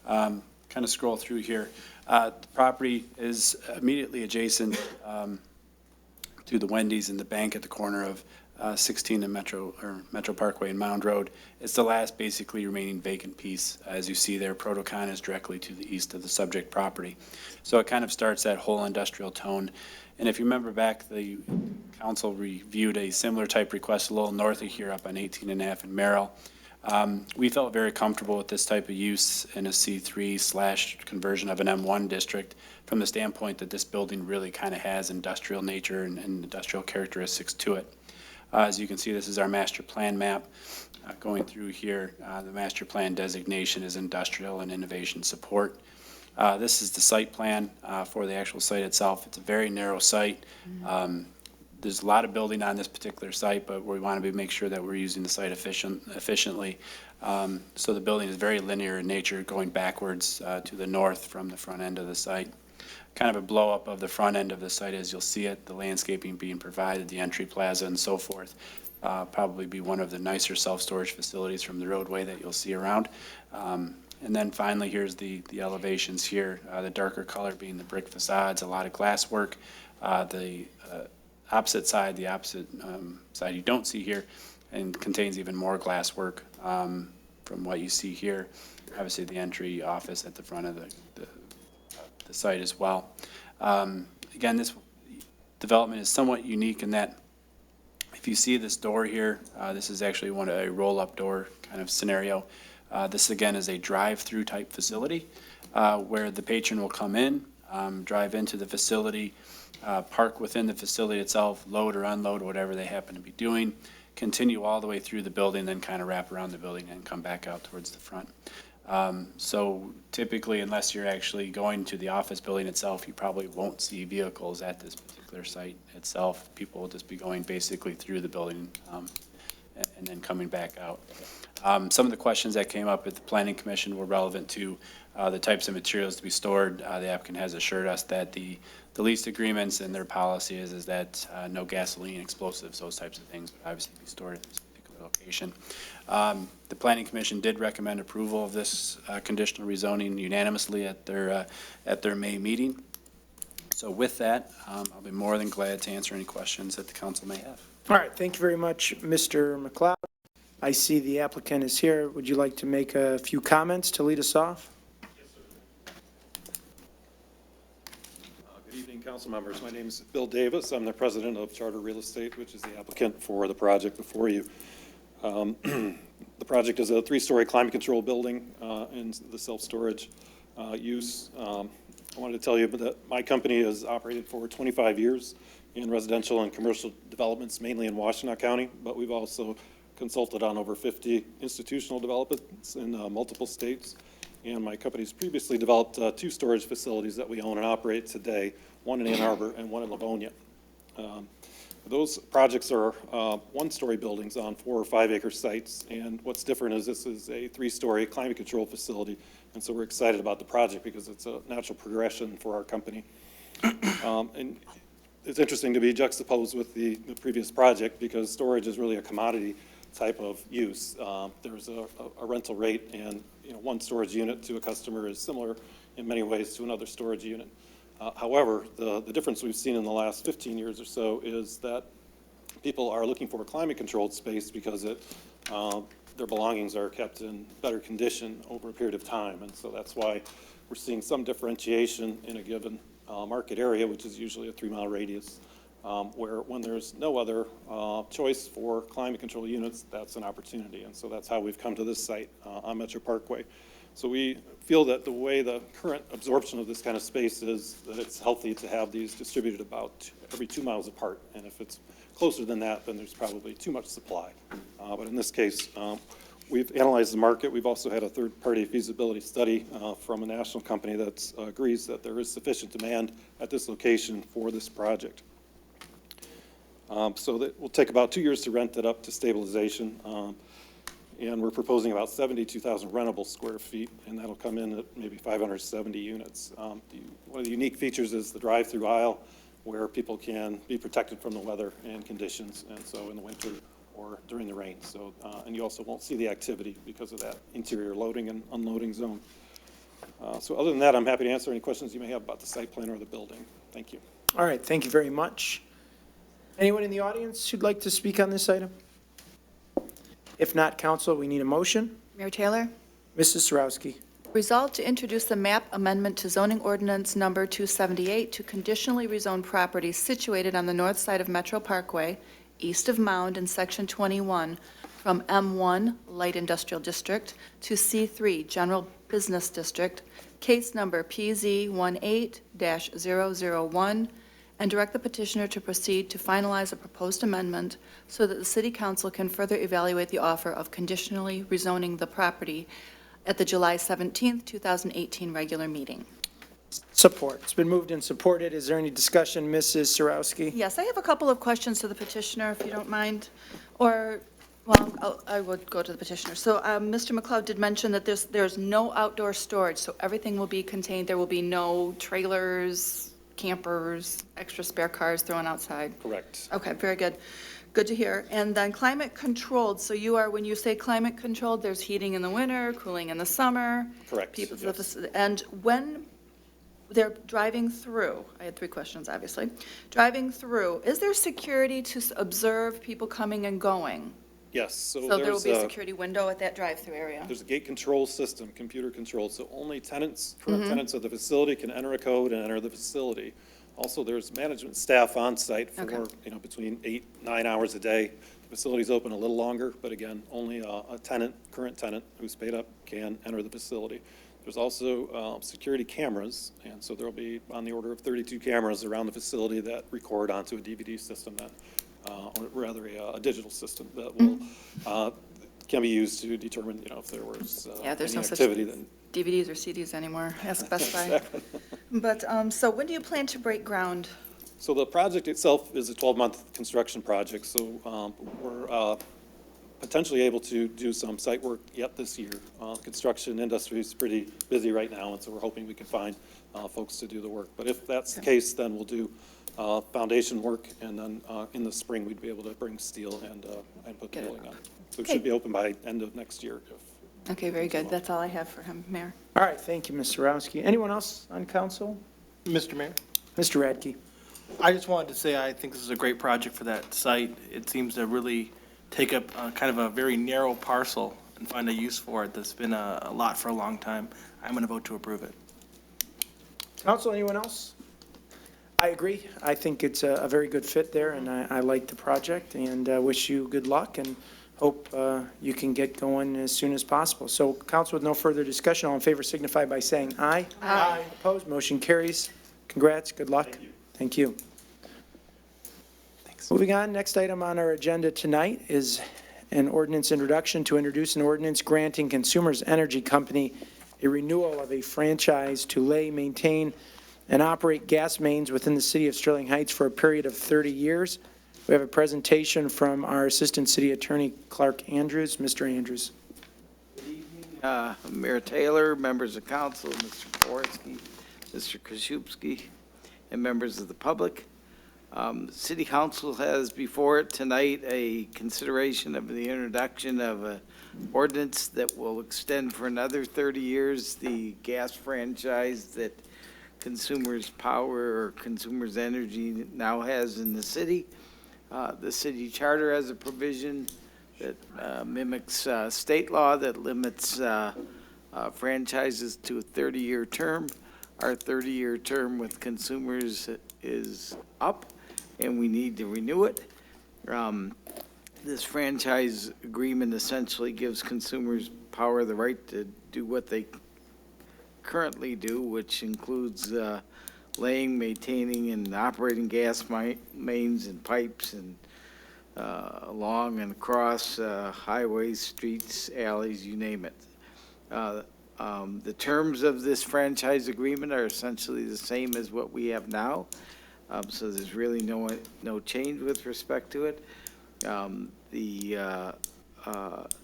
Kind of scroll through here. The property is immediately adjacent to the Wendy's and the bank at the corner of 16 and Metro Parkway and Mound Road. It's the last basically remaining vacant piece. As you see there, Protocon is directly to the east of the subject property. So it kind of starts that whole industrial tone. And if you remember back, the council reviewed a similar type request a little north of here up on 18.5 in Merrill. We felt very comfortable with this type of use in a C3 / conversion of an M1 district from the standpoint that this building really kind of has industrial nature and industrial characteristics to it. As you can see, this is our master plan map going through here. The master plan designation is industrial and innovation support. This is the site plan for the actual site itself. It's a very narrow site. There's a lot of building on this particular site, but we want to make sure that we're using the site efficiently. So the building is very linear in nature, going backwards to the north from the front end of the site. Kind of a blow up of the front end of the site as you'll see it, the landscaping being provided, the entry plaza and so forth. Probably be one of the nicer self-storage facilities from the roadway that you'll see around. And then finally, here's the elevations here, the darker color being the brick facades, a lot of glass work. The opposite side you don't see here, and contains even more glass work from what you see here. Obviously, the entry office at the front of the site as well. Again, this development is somewhat unique in that if you see this door here, this is actually a roll-up door kind of scenario. This again is a drive-through type facility where the patron will come in, drive into the facility, park within the facility itself, load or unload, whatever they happen to be doing, continue all the way through the building, then kind of wrap around the building and come back out towards the front. So typically, unless you're actually going to the office building itself, you probably won't see vehicles at this particular site itself. People will just be going basically through the building and then coming back out. Some of the questions that came up at the Planning Commission were relevant to the types of materials to be stored. The applicant has assured us that the lease agreements and their policy is that no gasoline, explosives, those types of things would obviously be stored at this particular location. The Planning Commission did recommend approval of this conditional rezoning unanimously at their May meeting. So with that, I'll be more than glad to answer any questions that the council may have. All right, thank you very much, Mr. McLeod. I see the applicant is here. Would you like to make a few comments to lead us off? Good evening, council members. My name is Bill Davis. I'm the president of Charter Real Estate, which is the applicant for the project before you. The project is a 3-story climate-controlled building in the self-storage use. I wanted to tell you that my company has operated for 25 years in residential and commercial developments, mainly in Washtenaw County, but we've also consulted on over 50 institutional developments in multiple states. And my company's previously developed 2 storage facilities that we own and operate today, one in Ann Arbor and one in Livonia. Those projects are 1-story buildings on 4 or 5 acre sites. And what's different is this is a 3-story climate control facility. And so we're excited about the project because it's a natural progression for our company. And it's interesting to be juxtaposed with the previous project because storage is really a commodity type of use. There's a rental rate, and, one storage unit to a customer is similar in many ways to another storage unit. However, the difference we've seen in the last 15 years or so is that people are looking for a climate-controlled space because their belongings are kept in better condition over a period of time. And so that's why we're seeing some differentiation in a given market area, which is usually a 3-mile radius, where when there's no other choice for climate control units, that's an opportunity. And so that's how we've come to this site on Metro Parkway. So we feel that the way the current absorption of this kind of space is, that it's healthy to have these distributed about every 2 miles apart. And if it's closer than that, then there's probably too much supply. But in this case, we've analyzed the market. We've also had a third-party feasibility study from a national company that agrees that there is sufficient demand at this location for this project. So that will take about 2 years to rent it up to stabilization. And we're proposing about 72,000 rentable square feet, and that'll come in at maybe 570 units. One of the unique features is the drive-through aisle, where people can be protected from the weather and conditions, and so in the winter or during the rain. So, and you also won't see the activity because of that interior loading and unloading zone. So other than that, I'm happy to answer any questions you may have about the site plan or the building. Thank you. All right, thank you very much. Anyone in the audience who'd like to speak on this item? If not, council, we need a motion. Mayor Taylor? Mrs. Sarowski. Resolved to introduce the map amendment to zoning ordinance number 278 to conditionally rezone properties situated on the north side of Metro Parkway, east of Mound in Section 21, from M1 Light Industrial District to C3 General Business District, case number PZ18-001, and direct the petitioner to proceed to finalize a proposed amendment so that the city council can further evaluate the offer of conditionally rezoning the property at the July 17th, 2018 regular meeting. Support. It's been moved and supported. Is there any discussion, Mrs. Sarowski? Yes, I have a couple of questions to the petitioner, if you don't mind. Or, well, I would go to the petitioner. So Mr. McLeod did mention that there's no outdoor storage, so everything will be contained. There will be no trailers, campers, extra spare cars thrown outside. Correct. Okay, very good. Good to hear. And then climate controlled, so you are, when you say climate controlled, there's heating in the winter, cooling in the summer? Correct, People, yes. and when they're driving through, I had 3 questions, obviously. Driving through, is there security to observe people coming and going? Yes. So there will be a there's security window at that drive-through area? There's a gate control system, computer controlled, so only tenants, current Mm-hmm. tenants of the facility can enter a code and enter the facility. Also, there's management staff on site for, Okay. Between 8-9 hours a day. The facility's open a little longer, but again, only a tenant, current tenant who's paid up can enter the facility. There's also security cameras, and so there'll be on the order of 32 cameras around the facility that record onto a DVD system that, or rather a digital system that will, can be used to determine, if there was Yeah, there's any no such activity. Then DVDs or CDs anymore, ask Best Buy. Exactly. But, so when do you plan to break ground? So the project itself is a 12-month construction project, so we're potentially able to do some site work yet this year. Construction industry is pretty busy right now, and so we're hoping we can find folks to do the work. But if that's the case, then we'll do foundation work, and then in the spring, we'd be able to bring steel and put the building on. So it should be open by end of next year. Okay, very good. That's all I have for him, Mayor. All right, thank you, Ms. Sarowski. Anyone else on council? Mr. Mayor, Mr. Radke. I just wanted to say I think this is a great project for that site. It seems to really take up kind of a very narrow parcel and find a use for it that's been a lot for a long time. I'm going to vote to approve it. Council, anyone else? I agree. I think it's a very good fit there, and I like the project, and wish you good luck, and hope you can get going as soon as possible. So, council, with no further discussion, all in favor signify by saying aye. Aye. Opposed, motion carries. Congrats, good luck. Thank you. Thanks. Moving on, next item on our agenda tonight is an ordinance introduction to introduce an ordinance granting Consumers Energy Company a renewal of a franchise to lay, maintain, and operate gas mains within the city of Sterling Heights for a period of 30 years. We have a presentation from our Assistant City Attorney, Clark Andrews. Mr. Andrews. Good evening, Mayor Taylor, members of council, Mr. Jaworski, Mr. Kraszewski, and members of the public. City Council has before it tonight a consideration of the introduction of an ordinance that will extend for another 30 years the gas franchise that Consumers Power or Consumers Energy now has in the city. The city charter has a provision that mimics state law that limits franchises to a 30-year term. Our 30-year term with Consumers is up, and we need to renew it. This franchise agreement essentially gives Consumers Power the right to do what they currently do, which includes laying, maintaining, and operating gas mains and pipes and along and across highways, streets, alleys, you name it. The terms of this franchise agreement are essentially the same as what we have now, so there's really no change with respect to it. The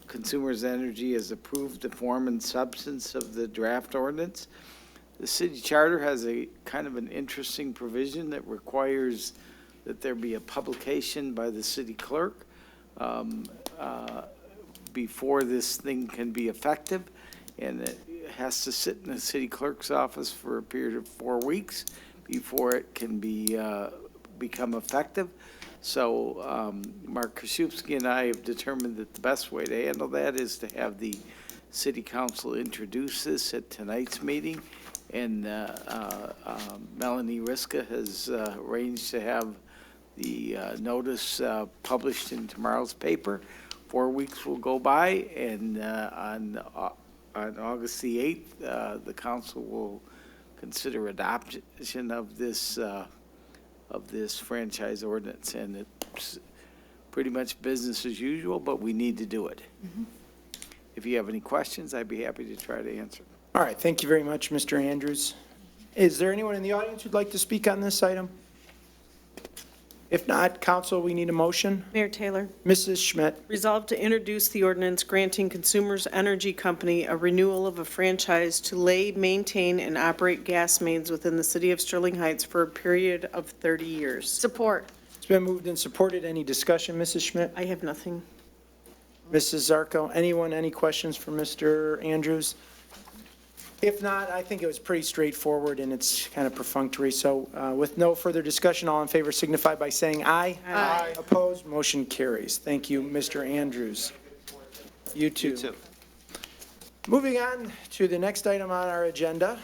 Consumers Energy has approved the form and substance of the draft ordinance. The city charter has a kind of an interesting provision that requires that there be a publication by the city clerk before this thing can be effective, and it has to sit in the city clerk's office for a period of 4 weeks before it can become effective. So Mark Koszewski and I have determined that the best way to handle that is to have the city council introduce this at tonight's meeting. And Melanie Riska has arranged to have the notice published in tomorrow's paper. 4 weeks will go by, and on August the 8th, the council will consider adoption of this franchise ordinance, and it's pretty much business as usual, but we need to do it. If you have any questions, I'd be happy to try to answer. All right, thank you very much, Mr. Andrews. Is there anyone in the audience who'd like to speak on this item? If not, council, we need a motion. Mayor Taylor, Mrs. Schmidt. resolved to introduce the ordinance granting Consumers Energy Company a renewal of a franchise to lay, maintain, and operate gas mains within the city of Sterling Heights for a period of 30 years. Support. It's been moved and supported. Any discussion, Mrs. Schmidt? I have nothing. Mrs. Zarko, anyone, any questions for Mr. Andrews? If not, I think it was pretty straightforward and it's kind of perfunctory. So with no further discussion, all in favor signify by saying aye. Aye. Opposed, motion carries. Thank you, Mr. Andrews. You too. You too. Moving on to the next item on our agenda.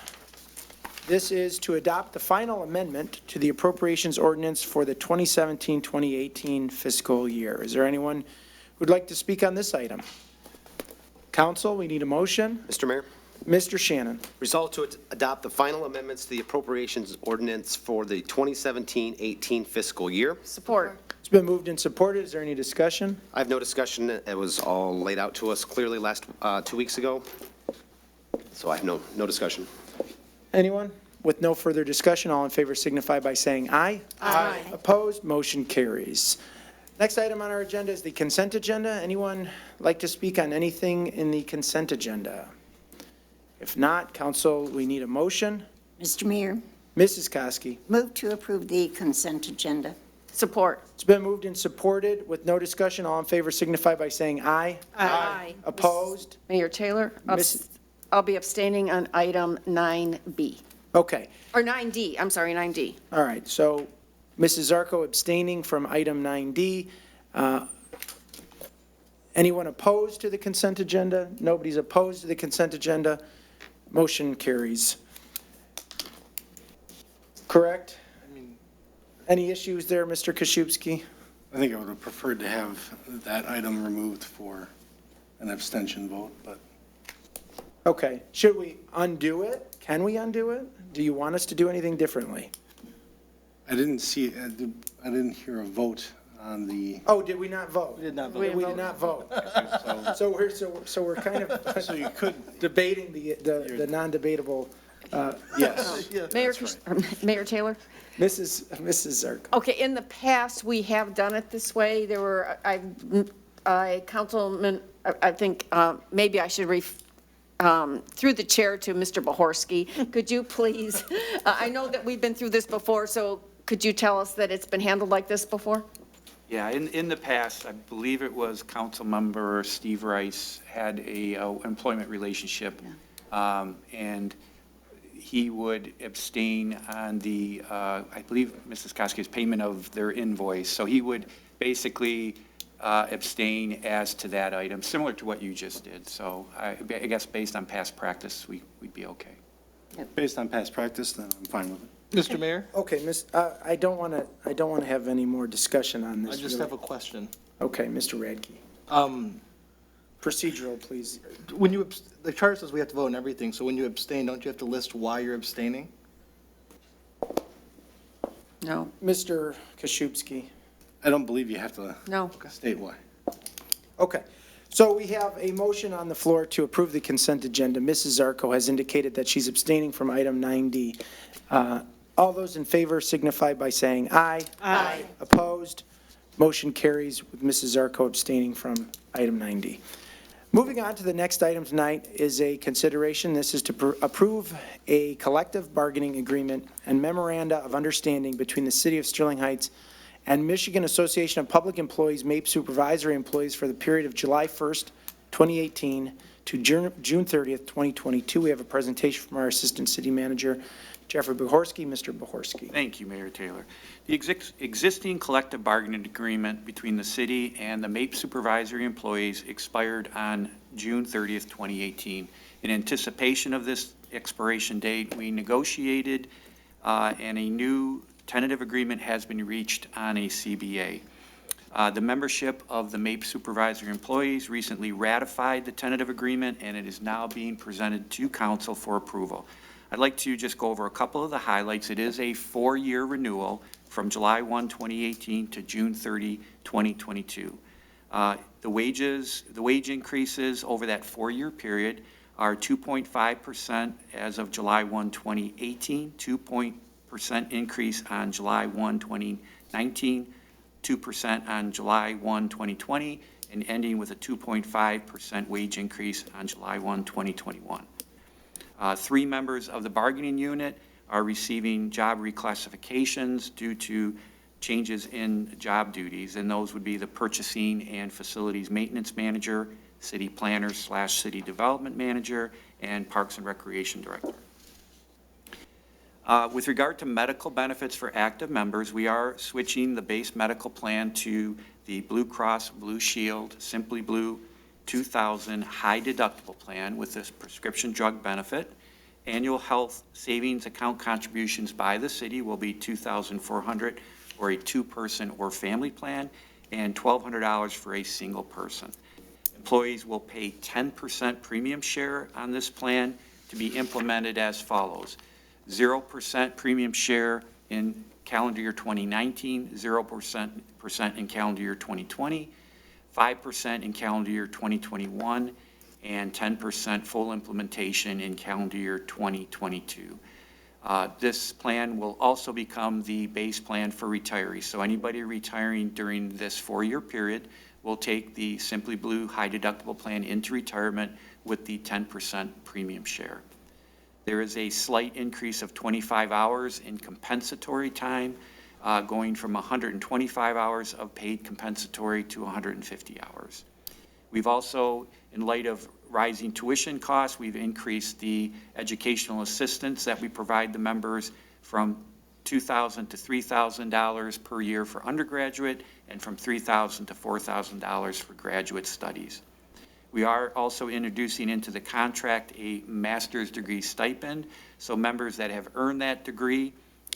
This is to adopt the final amendment to the appropriations ordinance for the 2017-2018 fiscal year. Is there anyone who'd like to speak on this item? Council, we need a motion. Mr. Mayor? Mr. Shannon. Resolved to adopt the final amendments to the appropriations ordinance for the 2017-18 fiscal year. Support. It's been moved and supported. Is there any discussion? I have no discussion. It was all laid out to us clearly last 2 weeks ago. So I have no discussion. Anyone? With no further discussion, all in favor signify by saying aye. Aye. Opposed, motion carries. Next item on our agenda is the consent agenda. Anyone like to speak on anything in the consent agenda? If not, council, we need a motion. Mr. Mayor, Mrs. Koski. move to approve the consent agenda. Support. It's been moved and supported. With no discussion, all in favor signify by saying aye. Aye. Opposed? Mayor Taylor, Miss- I'll be abstaining on item 9B, Okay. or 9D, I'm sorry, 9D. All right, so Mrs. Zarko abstaining from item 9D. Anyone opposed to the consent agenda? Nobody's opposed to the consent agenda. Motion carries. Correct? Any issues there, Mr. Koszewski? I think I would have preferred to have that item removed for an abstention vote, but Okay, should we undo it? Can we undo it? Do you want us to do anything differently? I didn't hear a vote on the, Oh, did we not vote? We did not vote. We did not vote. So we're kind of so you could, debating the non-debatable, yes. Mayor Taylor? Mrs. Zarko. Okay, in the past, we have done it this way. There were, Councilman, I think maybe I should through the chair to Mr. Bohorsky, could you please, I know that we've been through this before, so Could you tell us that it's been handled like this before? Yeah, in the past, I believe it was Councilmember Steve Rice had a employment relationship, and he would abstain on the, I believe, Mrs. Koski's payment of their invoice. So he would basically abstain as to that item, similar to what you just did. So I guess based on past practice, we'd be okay. Based on past practice, then I'm fine with it. Mr. Mayor, Okay, I don't want to have any more discussion on this. I just really. have a question. Okay, Mr. Radke. Procedural, please. When you, the charter says we have to vote on everything, so when you abstain, don't you have to list why you're abstaining? No. Mr. Koszybski. I don't believe you have to No. state why. Okay, so we have a motion on the floor to approve the consent agenda. Mrs. Zarko has indicated that she's abstaining from item 9D. All those in favor signify by saying aye. Aye. Opposed? Motion carries with Mrs. Zarko abstaining from item 9D. Moving on to the next item tonight is a consideration. This is to approve a collective bargaining agreement and memoranda of understanding between the City of Sterling Heights and Michigan Association of Public Employees, MAPE supervisory employees for the period of July 1st, 2018 to June 30th, 2022. We have a presentation from our Assistant City Manager, Jeffrey Bohorsky. Mr. Bohorsky. Thank you, Mayor Taylor. The existing collective bargaining agreement between the city and the MAPE supervisory employees expired on June 30th, 2018. In anticipation of this expiration date, we negotiated and a new tentative agreement has been reached on a CBA. The membership of the MAPE supervisory employees recently ratified the tentative agreement, and it is now being presented to council for approval. I'd like to just go over a couple of the highlights. It is a 4-year renewal from July 1, 2018 to June 30, 2022. The wage increases over that 4-year period are 2.5% as of July 1, 2018, 2% increase on July 1, 2019, 2% on July 1, 2020, and ending with a 2.5% wage increase on July 1, 2021. 3 members of the bargaining unit are receiving job reclassifications due to changes in job duties, and those would be the purchasing and facilities maintenance manager, city planner / city development manager, and parks and recreation director. With regard to medical benefits for active members, we are switching the base medical plan to the Blue Cross Blue Shield Simply Blue 2000 high deductible plan with this prescription drug benefit. Annual health savings account contributions by the city will be $2,400 for a 2-person or family plan and $1,200 for a single person. Employees will pay 10% premium share on this plan to be implemented as follows: 0% premium share in calendar year 2019, 0% in calendar year 2020, 5% in calendar year 2021, and 10% full implementation in calendar year 2022. This plan will also become the base plan for retirees. So anybody retiring during this 4-year period will take the Simply Blue high deductible plan into retirement with the 10% premium share. There is a slight increase of 25 hours in compensatory time, going from 125 hours of paid compensatory to 150 hours. We've also, in light of rising tuition costs, we've increased the educational assistance that we provide the members from $2,000 to $3,000 per year for undergraduate and from $3,000 to $4,000 for graduate studies. We are also introducing into the contract a master's degree stipend, so members that have earned that degree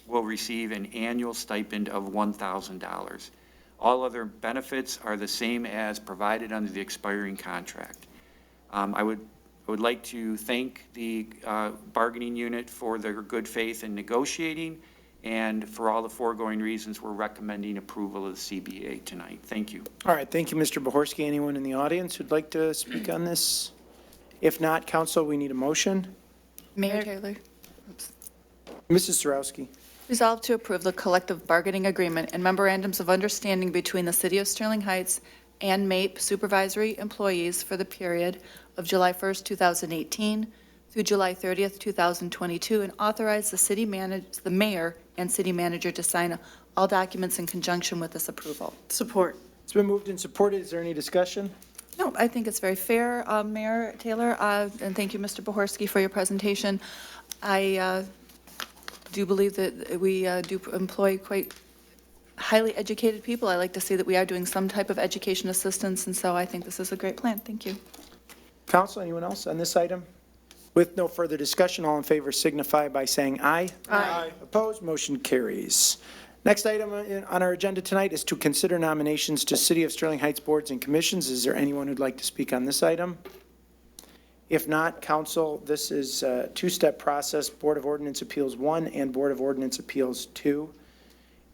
will receive an annual stipend of $1,000. All other benefits are the same as provided under the expiring contract. I would like to thank the bargaining unit for their good faith in negotiating, and for all the foregoing reasons, we're recommending approval of the CBA tonight. Thank you. All right, thank you, Mr. Bohorsky. Anyone in the audience who'd like to speak on this? If not, council, we need a motion. Mayor Taylor. Mrs. Sarowski. Resolved to approve the collective bargaining agreement and memorandums of understanding between the City of Sterling Heights and MAPE supervisory employees for the period of July 1st, 2018 through July 30th, 2022, and authorize the mayor and city manager to sign all documents in conjunction with this approval. Support. It's been moved and supported. Is there any discussion? No, I think it's very fair, Mayor Taylor, and thank you, Mr. Bohorsky, for your presentation. I do believe that we do employ quite highly educated people. I like to see that we are doing some type of education assistance, and so I think this is a great plan. Thank you. Council, anyone else on this item? With no further discussion, all in favor signify by saying aye. Aye. Opposed, motion carries. Next item on our agenda tonight is to consider nominations to City of Sterling Heights boards and commissions. Is there anyone who'd like to speak on this item? If not, council, this is a two-step process, Board of Ordinance Appeals 1 and Board of Ordinance Appeals 2.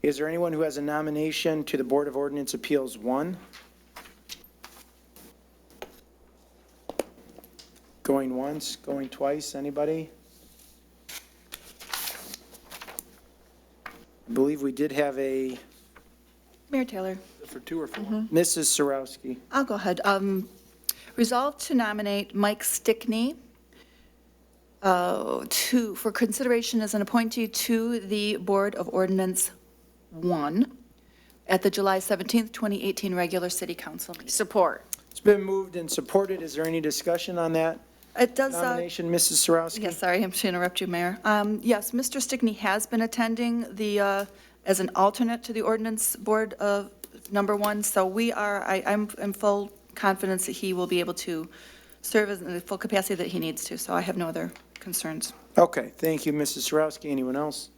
Is there anyone who has a nomination to the Board of Ordinance Appeals 1? Going once, going twice, anybody? I believe we did have a Mayor Taylor. for 2 or 4. Mrs. Sarowski. I'll go ahead. Resolved to nominate Mike Stickney for consideration as an appointee to the Board of Ordinance 1 at the July 17th, 2018 regular city council meeting. Support. It's been moved and supported. Is there any discussion on that It does. nomination, Mrs. Sarowski? Yes, sorry, I'm to interrupt you, Mayor. Yes, Mr. Stickney has been attending as an alternate to the ordinance board of number 1, so I'm in full confidence that he will be able to serve in the full capacity that he needs to, so I have no other concerns. Okay, thank you, Mrs. Sarowski. Anyone else?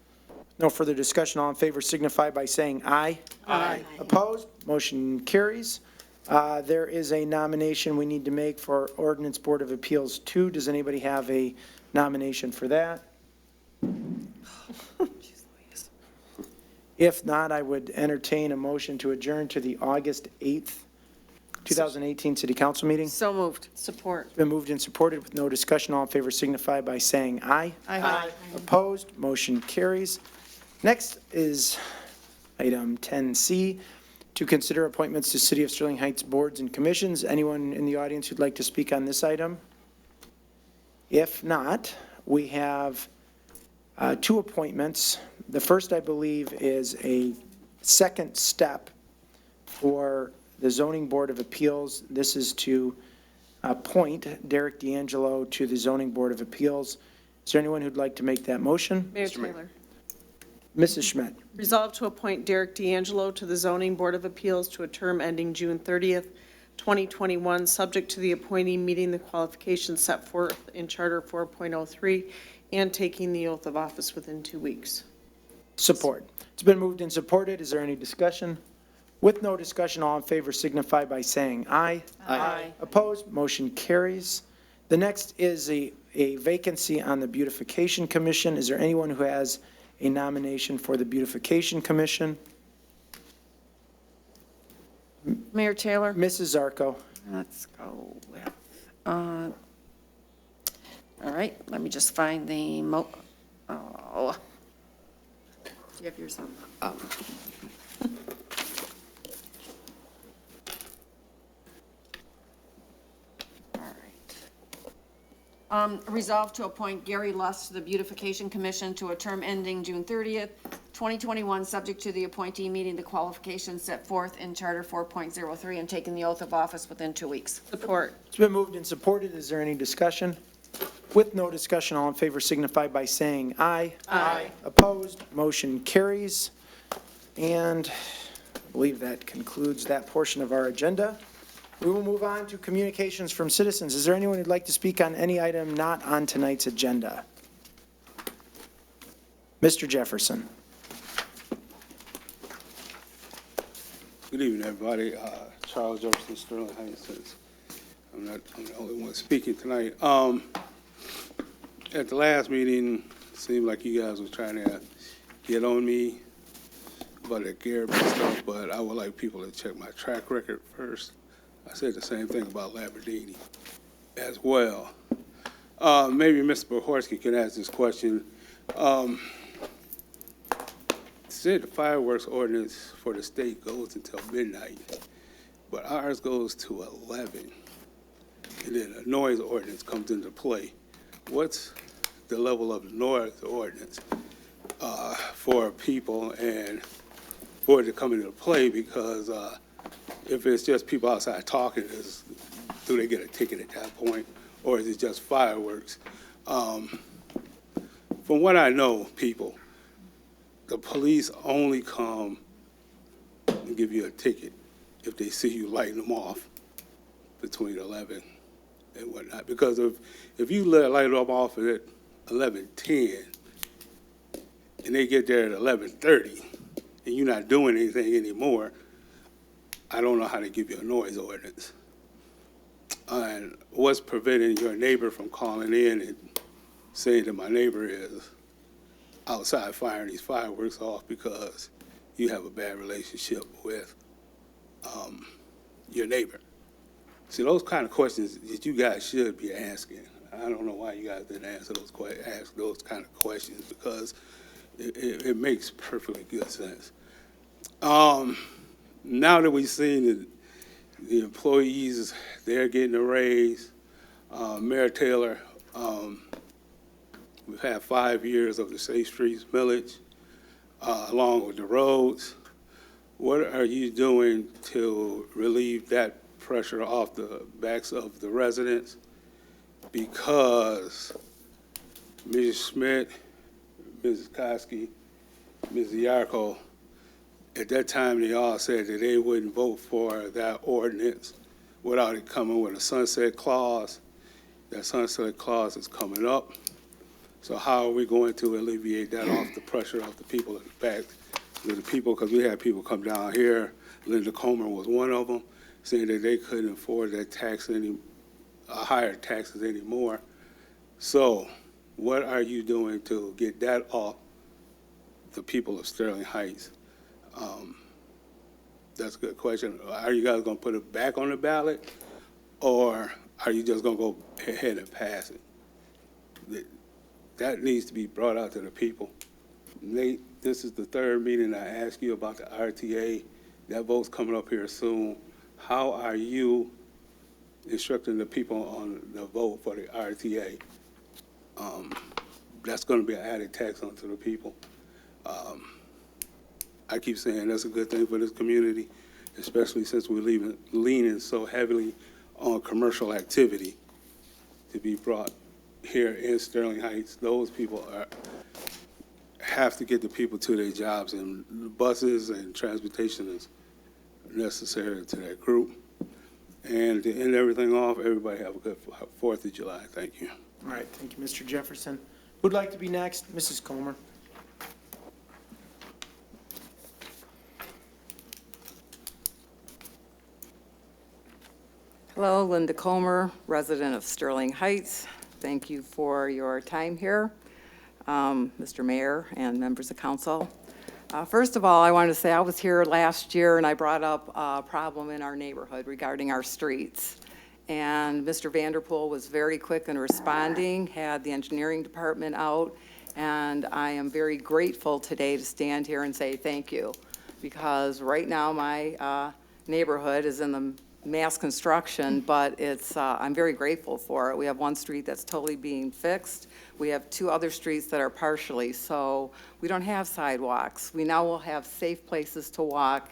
No further discussion. All in favor signify by saying aye. Aye. Opposed? Motion carries. There is a nomination we need to make for Ordinance Board of Appeals 2. Does anybody have a nomination for that? If not, I would entertain a motion to adjourn to the August 8th, 2018 City Council meeting. So moved. Support. It's been moved and supported with no discussion. All in favor signify by saying aye. Aye. Opposed? Motion carries. Next is item 10C, to consider appointments to City of Sterling Heights boards and commissions. Anyone in the audience who'd like to speak on this item? If not, we have 2 appointments. The first, I believe, is a second step for the Zoning Board of Appeals. This is to appoint Derek D'Angelo to the Zoning Board of Appeals. Is there anyone who'd like to make that motion? Mayor Taylor. Mrs. Schmidt. Resolved to appoint Derek D'Angelo to the Zoning Board of Appeals to a term ending June 30th, 2021, subject to the appointee meeting the qualifications set forth in Charter 4.03 and taking the oath of office within 2 weeks. Support. It's been moved and supported. Is there any discussion? With no discussion, all in favor signify by saying aye. Aye. Opposed? Motion carries. The next is a vacancy on the Beautification Commission. Is there anyone who has a nomination for the Beautification Commission? Mayor Taylor. Mrs. Zarko. Let's go with, all right, let me just find the do you have yours on? Resolved to appoint Gary Luss to the Beautification Commission to a term ending June 30th, 2021, subject to the appointee meeting the qualifications set forth in Charter 4.03 and taking the oath of office within 2 weeks. Support. It's been moved and supported. Is there any discussion? With no discussion, all in favor signify by saying aye. Aye. Opposed? Motion carries. And I believe that concludes that portion of our agenda. We will move on to communications from citizens. Is there anyone who'd like to speak on any item not on tonight's agenda? Mr. Jefferson. Good evening, everybody. Charles Jefferson, Sterling Heights. I'm the only one speaking tonight. At the last meeting, it seemed like you guys were trying to get on me about the Garrett stuff, but I would like people to check my track record first. I said the same thing about Labradini as well. Maybe Mr. Bohorsky can ask this question. Said the fireworks ordinance for the state goes until midnight, but ours goes to 11. And then a noise ordinance comes into play. What's the level of the noise ordinance for people and for it to come into play, because if it's just people outside talking, do they get a ticket at that point, or is it just fireworks? From what I know, people, the police only come and give you a ticket if they see you lighting them off between 11 and whatnot. Because if you light them off at 11:10 and they get there at 11:30 and you're not doing anything anymore, I don't know how to give you a noise ordinance. And what's preventing your neighbor from calling in and saying that my neighbor is outside firing these fireworks off because you have a bad relationship with your neighbor? See, those kind of questions that you guys should be asking. I don't know why you guys didn't ask those kind of questions, because it makes perfectly good sense. Now that we've seen that the employees, they're getting a raise, Mayor Taylor, we've had 5 years of the Safe Streets millage, along with the roads. What are you doing to relieve that pressure off the backs of the residents? Because Mrs. Schmidt, Mrs. Koski, Mrs. Yarko, at that time, they all said that they wouldn't vote for that ordinance without it coming with a sunset clause. That sunset clause is coming up. So how are we going to alleviate that off the pressure of the people in the back? The people, because we had people come down here, Linda Comer was one of them, saying that they couldn't afford that higher taxes anymore. So what are you doing to get that off the people of Sterling Heights? That's a good question. Are you guys going to put it back on the ballot, or are you just going to go ahead and pass it? That needs to be brought out to the people. Nate, this is the third meeting I asked you about the RTA. That vote's coming up here soon. How are you instructing the people on the vote for the RTA? That's going to be an added tax onto the people. I keep saying that's a good thing for this community, especially since we're leaning so heavily on commercial activity to be brought here in Sterling Heights. Those people have to get the people to their jobs, and buses and transportation is necessary to that group. And to end everything off, everybody have a good 4th of July. Thank you. All right, thank you, Mr. Jefferson. Who'd like to be next? Mrs. Comer. Hello, Linda Comer, resident of Sterling Heights. Thank you for your time here, Mr. Mayor and members of council. First of all, I wanted to say I was here last year and I brought up a problem in our neighborhood regarding our streets. And Mr. Vanderpool was very quick in responding, had the engineering department out, and I am very grateful today to stand here and say thank you. Because right now my neighborhood is in the mass construction, but I'm very grateful for it. We have one street that's totally being fixed. We have 2 other streets that are partially, so we don't have sidewalks. We now will have safe places to walk,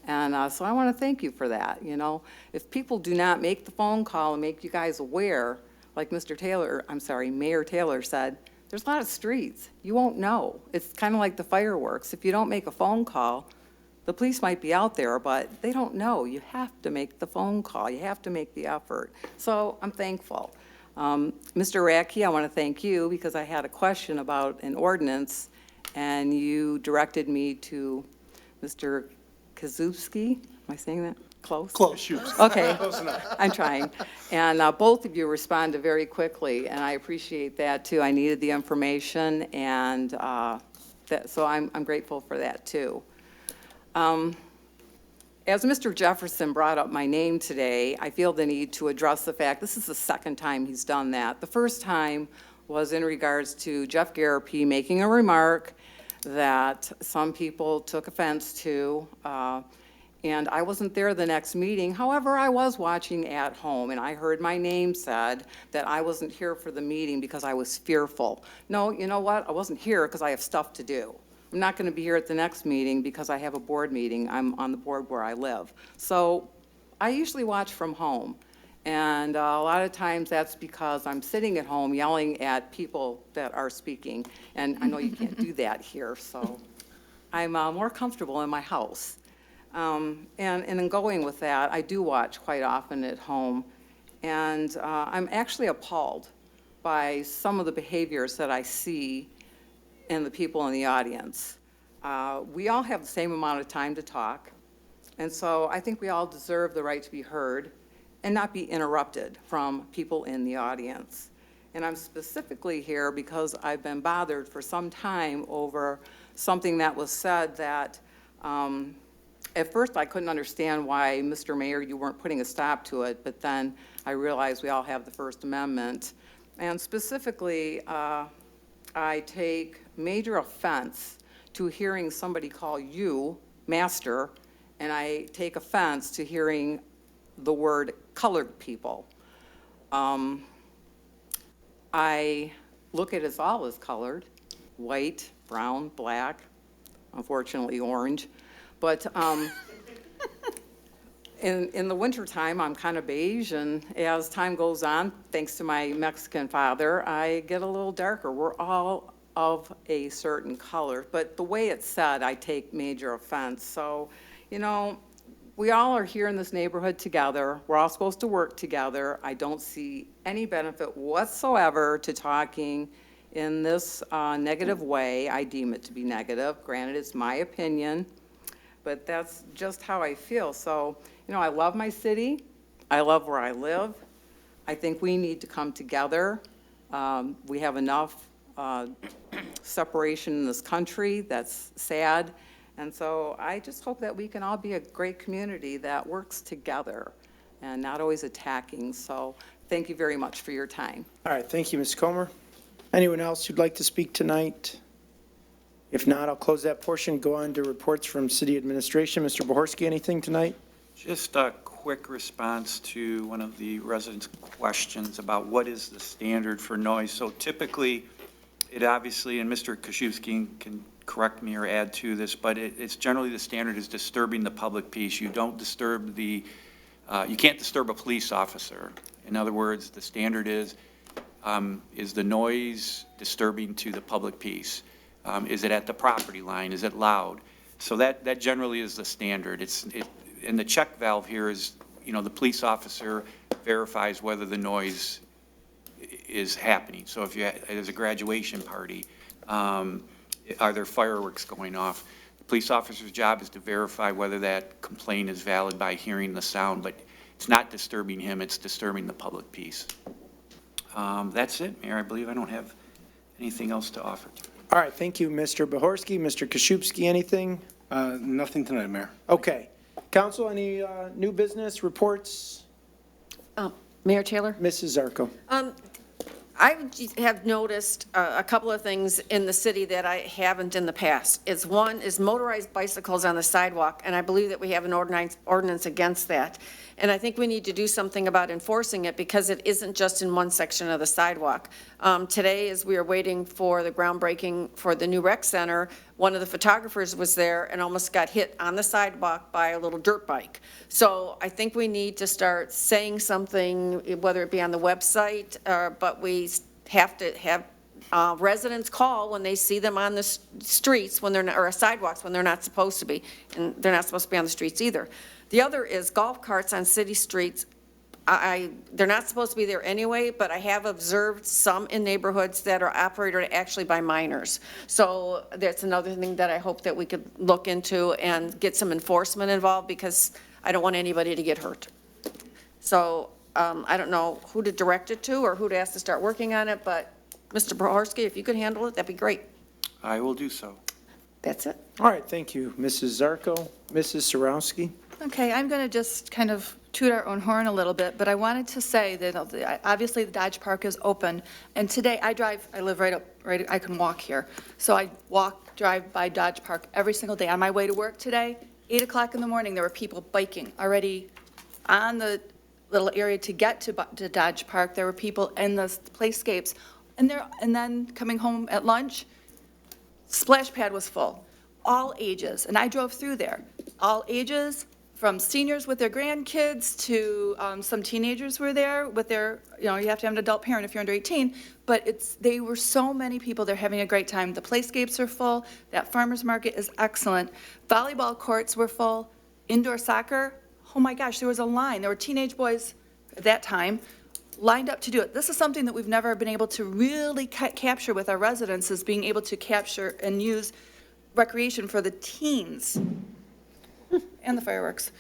and so I want to thank you for that. You know, if people do not make the phone call and make you guys aware, like Mayor Taylor said, there's a lot of streets. You won't know. It's kind of like the fireworks. If you don't make a phone call, the police might be out there, but they don't know. You have to make the phone call. You have to make the effort. So I'm thankful. Mr. Radke, I want to thank you because I had a question about an ordinance, and you directed me to Mr. Kazewski. Am I saying that close? Close. Okay. Close enough. I'm trying. And both of you responded very quickly, and I appreciate that, too. I needed the information, and so I'm grateful for that, too. As Mr. Jefferson brought up my name today, I feel the need to address the fact this is the second time he's done that. The first time was in regards to Jeff Garapi making a remark that some people took offense to, and I wasn't there the next meeting. However, I was watching at home, and I heard my name said that I wasn't here for the meeting because I was fearful. No, you know what? I wasn't here because I have stuff to do. I'm not going to be here at the next meeting because I have a board meeting. I'm on the board where I live. So I usually watch from home. And a lot of times that's because I'm sitting at home yelling at people that are speaking. And I know you can't do that here, so I'm more comfortable in my house. And in going with that, I do watch quite often at home. And I'm actually appalled by some of the behaviors that I see in the people in the audience. We all have the same amount of time to talk. And so I think we all deserve the right to be heard and not be interrupted from people in the audience. And I'm specifically here because I've been bothered for some time over something that was said that at first I couldn't understand why, Mr. Mayor, you weren't putting a stop to it, but then I realized we all have the First Amendment. And specifically, I take major offense to hearing somebody call you master, and I take offense to hearing the word colored people. I look at us all as colored, white, brown, black, unfortunately orange. But in the wintertime, I'm kind of beige, and as time goes on, thanks to my Mexican father, I get a little darker. We're all of a certain color, but the way it's said, I take major offense. So, you know, we all are here in this neighborhood together. We're all supposed to work together. I don't see any benefit whatsoever to talking in this negative way. I deem it to be negative. Granted, it's my opinion, but that's just how I feel. So, you know, I love my city. I love where I live. I think we need to come together. We have enough separation in this country. That's sad. And so I just hope that we can all be a great community that works together and not always attacking. So thank you very much for your time. All right, thank you, Ms. Comer. Anyone else who'd like to speak tonight? If not, I'll close that portion and go on to reports from city administration. Mr. Bohorsky, anything tonight? Just a quick response to one of the residents' questions about what is the standard for noise. So typically, it obviously, and Mr. Koszewski can correct me or add to this, but it's generally the standard is disturbing the public peace. You don't disturb you can't disturb a police officer. In other words, the standard is the noise disturbing to the public peace? Is it at the property line? Is it loud? So that generally is the standard. And the check valve here is, you know, the police officer verifies whether the noise is happening. So if there's a graduation party, are there fireworks going off? The police officer's job is to verify whether that complaint is valid by hearing the sound, but it's not disturbing him, it's disturbing the public peace. That's it, Mayor. I believe I don't have anything else to offer. All right, thank you, Mr. Bohorsky. Mr. Koszewski, anything? Nothing tonight, Mayor. Okay. Council, any new business reports? Mayor Taylor? Mrs. Zarko. I have noticed a couple of things in the city that I haven't in the past. One is motorized bicycles on the sidewalk, and I believe that we have an ordinance against that. And I think we need to do something about enforcing it because it isn't just in one section of the sidewalk. Today, as we were waiting for the groundbreaking for the new rec center, one of the photographers was there and almost got hit on the sidewalk by a little dirt bike. So I think we need to start saying something, whether it be on the website, but we have to have residents call when they see them on the streets when they're not, or sidewalks when they're not supposed to be, and they're not supposed to be on the streets either. The other is golf carts on city streets. They're not supposed to be there anyway, but I have observed some in neighborhoods that are operated actually by minors. So that's another thing that I hope that we could look into and get some enforcement involved because I don't want anybody to get hurt. So I don't know who to direct it to or who to ask to start working on it, but Mr. Bohorsky, if you could handle it, that'd be great. I will do so. That's it. All right, thank you, Mrs. Zarko. Mrs. Sarowski. Okay, I'm going to just kind of toot our own horn a little bit, but I wanted to say that obviously the Dodge Park is open, and today I live right, I can walk here. So I drive by Dodge Park every single day. On my way to work today, 8 o'clock in the morning, there were people biking already on the little area to get to Dodge Park. There were people in the playscapes. And then coming home at lunch, splash pad was full, all ages. And I drove through there, all ages, from seniors with their grandkids to some teenagers were there with their, you have to have an adult parent if you're under 18, but they were so many people, they're having a great time. The playscapes are full, that farmer's market is excellent. Volleyball courts were full, indoor soccer, oh my gosh, there was a line. There were teenage boys at that time lined up to do it. This is something that we've never been able to really capture with our residents, is being able to capture and use recreation for the teens. And the fireworks.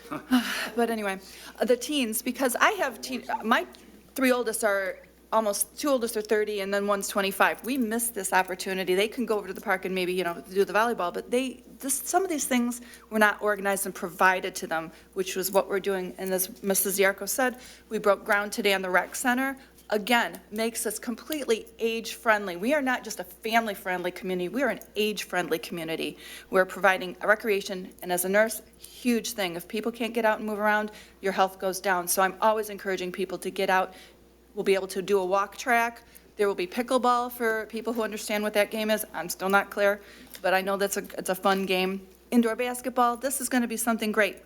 But anyway, the teens, because I have my 3 oldest are almost, 2 oldest are 30 and then one's 25. We missed this opportunity. They can go over to the park and maybe, do the volleyball, but some of these things were not organized and provided to them, which was what we're doing. And as Mrs. Yarko said, we broke ground today on the rec center. Again, makes us completely age-friendly. We are not just a family-friendly community, we are an age-friendly community. We're providing a recreation, and as a nurse, huge thing. If people can't get out and move around, your health goes down. So I'm always encouraging people to get out. We'll be able to do a walk track. There will be pickleball for people who understand what that game is. I'm still not clear, but I know it's a fun game. Indoor basketball, this is going to be something great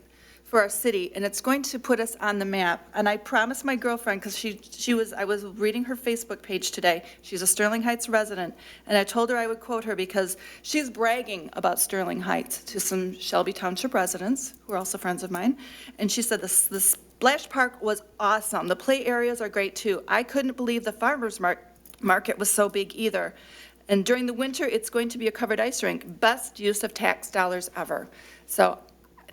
for our city, and it's going to put us on the map. And I promised my girlfriend, because I was reading her Facebook page today. She's a Sterling Heights resident, and I told her I would quote her because she's bragging about Sterling Heights to some Shelby Township residents who are also friends of mine. And she said the splash park was awesome. The play areas are great too. I couldn't believe the farmers market was so big either. And during the winter, it's going to be a covered ice rink. Best use of tax dollars ever. So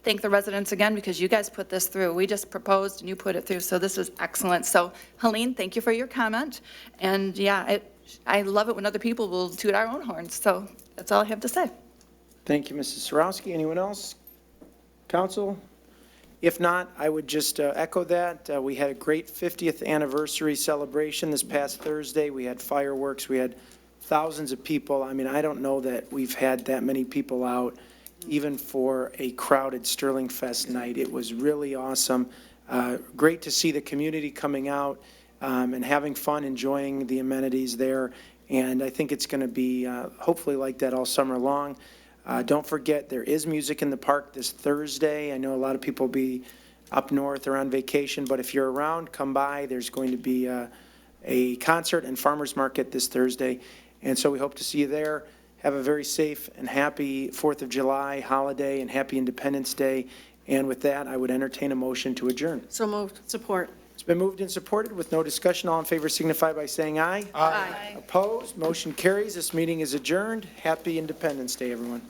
thank the residents again, because you guys put this through. We just proposed and you put it through, so this is excellent. So Helene, thank you for your comment. And yeah, I love it when other people will toot our own horns. So that's all I have to say. Thank you, Mrs. Sarowski. Anyone else? Council? If not, I would just echo that. We had a great 50th anniversary celebration this past Thursday. We had fireworks. We had thousands of people. I mean, I don't know that we've had that many people out, even for a crowded Sterling Fest night. It was really awesome. Great to see the community coming out and having fun, enjoying the amenities there. And I think it's going to be hopefully like that all summer long. Don't forget, there is music in the park this Thursday. I know a lot of people will be up north or on vacation, but if you're around, come by. There's going to be a concert and farmers market this Thursday. And so we hope to see you there. Have a very safe and happy 4th of July holiday and happy Independence Day. And with that, I would entertain a motion to adjourn. So moved. Support. It's been moved and supported with no discussion. All in favor signify by saying aye. Aye. Opposed? Motion carries. This meeting is adjourned. Happy Independence Day, everyone.